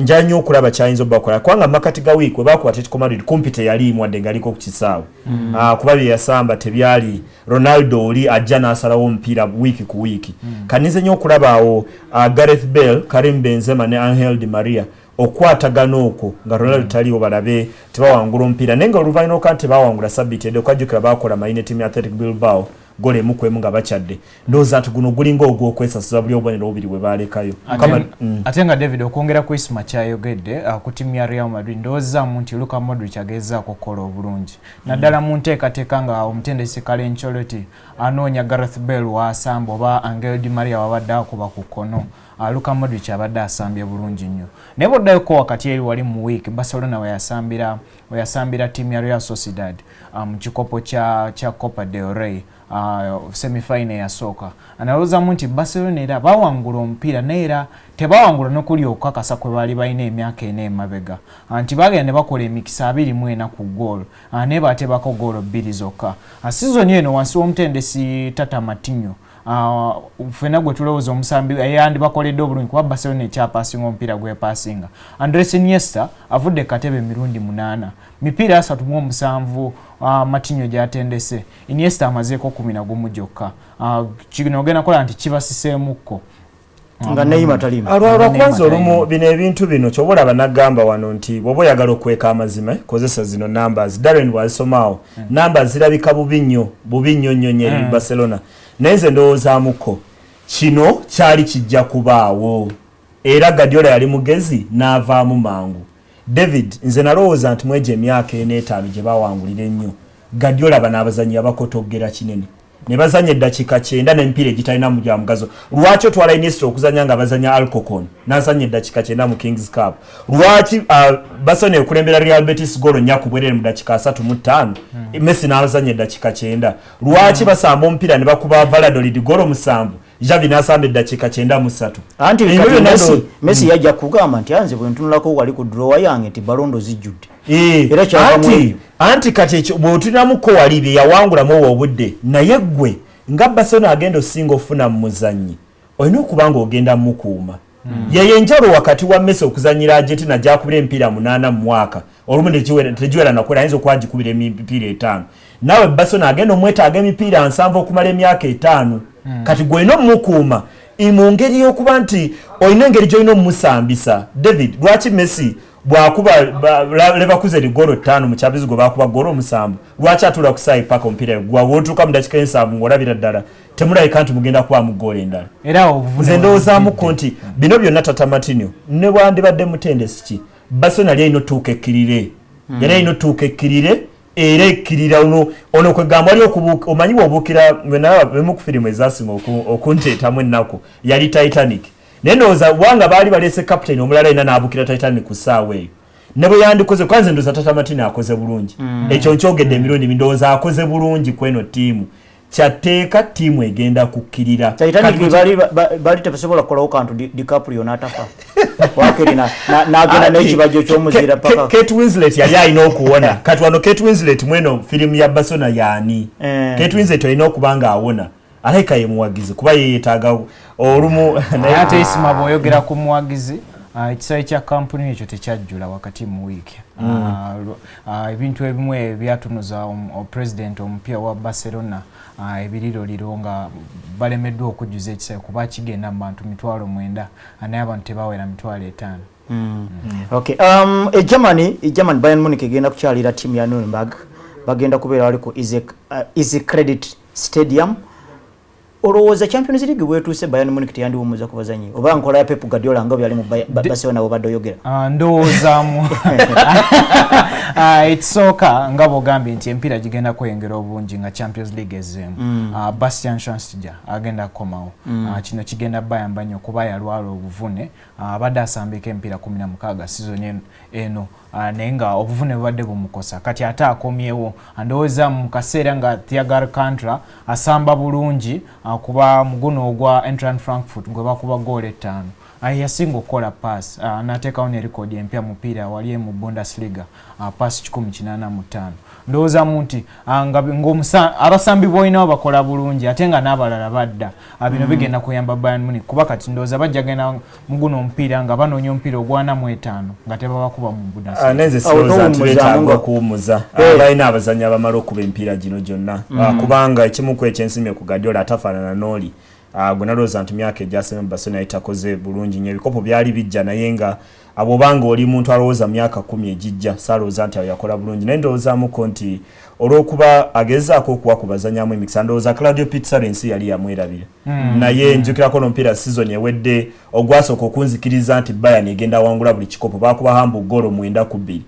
njanyo okulaba kyayinza obakola kwanga makati ga week we bakuba Atletico Madrid kumpite yali mwadde ngaliko ku kisaawe kuba bye yasamba tebyali Ronaldo oli ajja n'asalawo omupiira week ku week kanize nnyo okulaba awo Gareth Bale, Karim Benzema ne Angel Di Maria okwatagana okwo nga Ronaldo taliwo balabe tebawangula omupiira naye nga oluvannyuma okati tebawangula sabiti edde okajjukira bakola mayine timu ya Athletic Bilbao gole mukwemu nga bakyadde ndowooza ati guno gulinga ogw'okwesasuza buli obubonero obubiri bwe baalekayo ate nga David okwongera ku isima kyayogedde ku timu ya Real Madrid ndowoozzaamu nti Luka Modric agezaako okukola obulungi naddala mu nteekateeka nga omutendesi Carlo Ancelotti anoonya Gareth Bale waasamba oba Angel Di Maria wabadde akuba ku kkono Luka Modric abadde asambye bulungi nnyo naye bw'oddayoko wakati eri wali mu week Barcelona weyasambira timu ya Real Sociedad mu kikopo kya Copa del Rey semifinal ya soka analowoozamu nti Barcelona era bawangula omupiira naye era tebawangula n'okuli okukakasa kwe baali balina emyaka ena emabega nti bagenda ne bakola emikisa 24 ku ggoolo naye baatebako ggoolo 2 zokka sizoni eno wansi w'omutendesi Tata Martino fena gwe tulowooza omusambi yandi bakoledde obulungi kuba Barcelona ekyapasinga omupiira gwepasinga Andres Iniesta avudde katebe emirundi 8 mipiira 37 Martino gyatendese Iniesta amazeeko 11 gyokka kino ogenda kola nti kibasiseemukko nga Neymar talimu alwakwanza olumu bino ebintu bino kyobola banagamba wano nti bwoba oyagala okweka amazima kozesa zino numbers Darren bwazisomaawo numbers zirabika bubi nnyo eri Barcelona naye nze ndowoozaamuko kino kyali kijja kubaawo era Guardiola yali mugezi n'avaamu mangu David nze nalowooza nti mwejo emyaka 5 gye bawangulira ennyo Guardiola bano abazanyi abakotoggera kinene ne bazanya eddakiika 9 n'emipiira egitalina mu gya mugazo. Lwaki otwala Iniesta okuzanya nga bazanya Alcocon n'azanya eddakiika 9 mu Kings Cup? Lwaki Barcelona ekulembera Real Betis golo nyaku bwerere mu ddakiika 35 Messi n'azanya eddakiika 9? Lwaki basamba omupiira ne bakuba Valladolid golo 7 Javi n'asamba eddakiika 93? Anti Messi yajja kugamba nti anze bwe ntunulako wali ku draw yange nti balondo zijjudde. Era anti kati ekyo bw'otulinamu ko wali bye yawangulamu obudde naye gwe nga Barcelona agenda osinga ofuna mu muzannyi olina okuba ng'ogenda mukuuma. Yeye njalo wakati wa Messi okuzanyira Argentina gyakubira emipiira 8 mu mwaka olumu tegiwera nakola ayinza okuba agikubira emipiira 5. Nawe Barcelona agenda omwetaaga emipiira 7 okumala emyaka 5. Kati gwe olina omukuuma mu ngeri y'okuba nti olina engeri gy'olina omusambisa. David, lwaki Messi bwakuba Leverkusen golo 5 mu Champions League bakuba golo 7 lwaki atula kusaayi paka omupiira gwa wotuka mu dakika 7 ng'olabira ddala temulabika nti mugenda kuba mu golo endala. Era obuvune nze ndowoozamu konti bino byonna Tata Martino ne bwandibadde mutendesi ki Barcelona yali alina otuuka ekkirire yali alina otuuka ekkirire era ekkirira ono kwegamba wali omanyi bw'obuukira bemu ku firimu ezasinga okunteetamu ennaku yali Titanic. Nendooza wanga baali baleese captain omulala ina n'abukira Titanic ku ssaawa eyo ne bwe yandikoze kwanze ndooza Tata Martino akoze bulungi ekyo nkyogedde emirundi ndowooza akoze bulungi kweno ttiimu kyateeka ttiimu egenda kukkirira. Titanic baali tebasobola kukolawo kantu DiCaprio n'atafa wakiri n'agenda n'ekibajjo ky'omuzira paka. Kate Winslet yali alina okuwona kati wano Kate Winslet mweno firimu ya Barcelona yaani Kate Winslet alina okuba nga awona alaika ye muwagizi kuba yeetaaga olumu naye ate isima bw'oyogera ku muwagizi ekisaawe kya kampuni ekyo tekyajjula wakati mu wiiki. Ebintu ebimu ebyatunuza president omupya wa Barcelona ebiriroliro nga balemeddwa okujjuza ekisaawe kuba kigenda mu bantu 9,000 naye abantu tebawera 5,000. Okay. Germany Bayern Munich egenda kukyalira ttiimu ya Nuremberg bagenda kubeera wali ku Easy Credit Stadium. Olowooza Champions League bwetuuse Bayern Munich teyandiwummuza ku bazanyi oba nkola ya Pep Guardiola nga byali mu Barcelona obadde oyogera? Ndowoozaamu ekisooka nga bw'ogambye nti empiira gigenda kweyongera obungi nga Champions League ezzeemu. Bastian Schweinsteiger agenda kukomawo. Kino kigenda bayamba nnyo kuba yalwala obuvune abadde asambika empiira 16 sizoni eno naye nga obuvune bubadde bumukosa kati ate akomyewo. Ndowooza mu kaseera nga Thiago Alcantara asamba bulungi kuba muguno ogwa Eintracht Frankfurt gwe bakuba goal 5 yasinga okukola pass n'ateekawo ne record empya mupiira wali mu Bundesliga pass 185. Ndowoozamu nti abasambi boyinawo bakola bulungi ate nga n'abalala badda bino bigenda kuyamba Bayern Munich kuba kati ndowooza bajja genda muguno omupiira nga banoonya omupiira ogwana mu 5 nga tebabakuba mu Bundesliga. Neze silowooza nti beetaaga okuwummuza balina abazannyi abamala okuba empiira gino gyonna kubanga ekimu ku ekyensimye ku Guardiola atafaanana n'oli gwe nalowooza nti myaka egyasemba Barcelona yitakoze bulungi nnyo ebikopo byali bijja naye nga abobanga oli muntu alowooza myaka 10 egijja saalowooza nti awo yakola bulungi naye ndowoozamuko nti olw'okuba agezaako okuwa ku bazannyamu emikisa ndowooza Claudio Pizarro ensi yali yamwerabira naye njukirako n'omupiira sizoni ewedde ogwasooka okunzikiriza nti Bayern egenda wangula buli kikopo baakuba Hamburg golo 9-2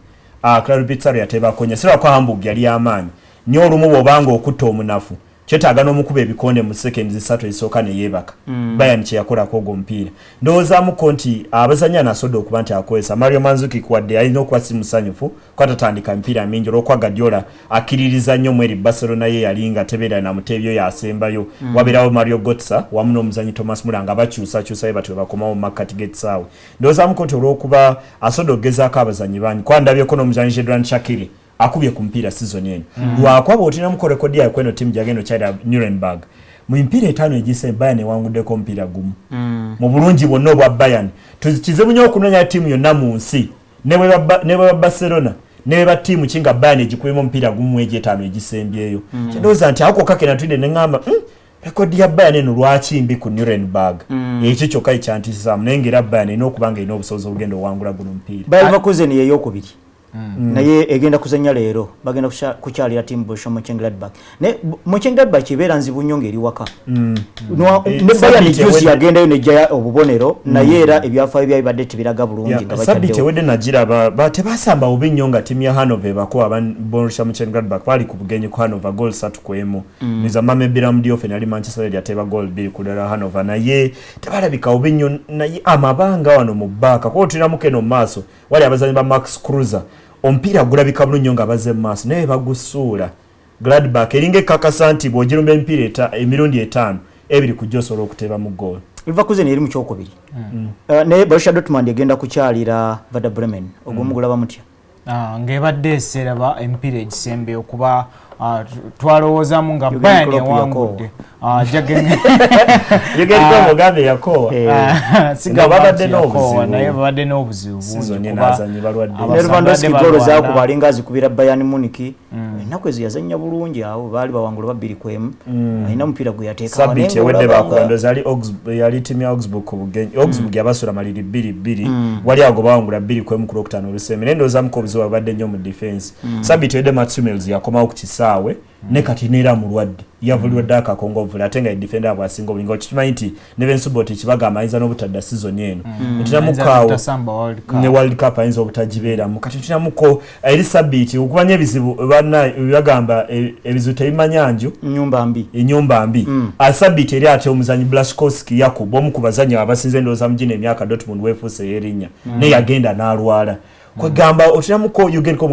Claudio Pizarro yatebakonya sirako Hamburg yali amaanyi nnyo olumu bw'obanga okutta omunafu kyetaaga n'omukuba ebikonde mu seconds 3 esooka ne yeebaka Bayern kye yakolako ogwo omupiira. Ndowoozamuko nti abazannyi anasobodde okuba nti akozesa Mario Mandzukic wadde alina okuba si musanyufu ko atatandika emipiira mingi olw'okuba Guardiola akkiririza nnyo mweri Barcelona ye yali nga tebeera na muteebyo yasembayo wabeerawo Mario Götze wamu n'omuzannyi Thomas Muller nga bakyusakyusa batyo bakomawo mu makkati g'ekisaawe. Ndowoozamuko nti olw'okuba asobodde okugezaako abazannyi bangi kwa ndabyeko n'omuzannyi Jadran Shaqiri akubye ku mpiira season eno lwakuba bw'otinamu ko rekodi yayo kweno ttiimu gyagenda okyalira Nuremberg mu mpiira 5 egise Bayern ewanguddeko omupiira gumu mu bulungi bwonna obwa Bayern kizibu nnyo okunoonya ttiimu yonna mu nsi ne bwe Barcelona ne bwe ttiimu kinga Bayern egikubemu omupiira gumu egy'etaano egisembyeyo ndowooza nti ako kakena tudde ne ngamba rekodi ya Bayern eno lwaki mbi ku Nuremberg ekyo kyokka ekyantisaamu naye ng'era Bayern erina okuba nga erina obusobozi obugenda owangula guno omupiira. Leverkusen y'eyokubiri naye egenda kuzanya leero bagenda kukyalira team Bosho Mönchengladbach ne Mönchengladbach ibeera nzibu nnyo ng'eri waka ne Bayern juice yagendayo nejja obubonero naye era ebyafaayo byabadde tebiraga bulungi nga bakyadde wedde najiraba tebasamba obi nnyo nga timu ya Hanover bakuba Borussia Mönchengladbach bali ku bugenyi ku Hanover goal 3-1 niza mame Biram Diouf ali Manchester United yateba goal 2 kulera Hanover naye tebalabika obi nnyo naye amabanga wano mu bbaka ko tulinamu keno maaso wali abazanyi ba Max Cruiser ompira gulabika bulungi nga baze mu maaso naye bagusuula Gladbach eringe kakasanti bwogirumba empira emirundi 5 ebiri kujosola okuteba mu goal Leverkusen eri mu kyokubiri ne Borussia Dortmund egenda kukyalira Werder Bremen ogwomugulaba mutya ng'ebadde eseraba empira egisembe okuba twalowoozamu nga Bayern ewangudde yegenda Mugabe yakowa siga babadde n'obuzibu naye babadde n'obuzibu bungi n'azanyi balwadde Lewandowski golo zakuba alinga azikubira Bayern Munich ennaku ezo yazannya bulungi awo baali bawangula 2-1 alina omupiira gwe yateeka sabiti ewedde bakondoza yali timu ya Augsburg ku bugenyi Augsburg yabasula maliri 2-2 wali ago bawangula 2-1 ku Lwokutaano Olusembe n'endowooza muko obuzibu babadde nnyo mu defense sabiti ewedde Mats Hummels yakomawo ku kisaawe ne kati neera mulwadde yavulwa daka kongovula atenga edefender abo asinga obulungi okimanyi nti Neven Subotic kibaga ayinza n'obutadda season eno tinamukawo ne World Cup ayinza obutagibeera mu kati tinamuko eri sabiti okubanya ebizibu bana bagamba ebizibu tebimanyanju enyumba mbi asabiti eri ate omuzanyi Blaszczykowski Jakub omu ku bazanyi abasinze ndowooza mugina emyaka Dortmund weefuuse yerinnya ne yagenda n'alwala kwegamba otinamuko yugenko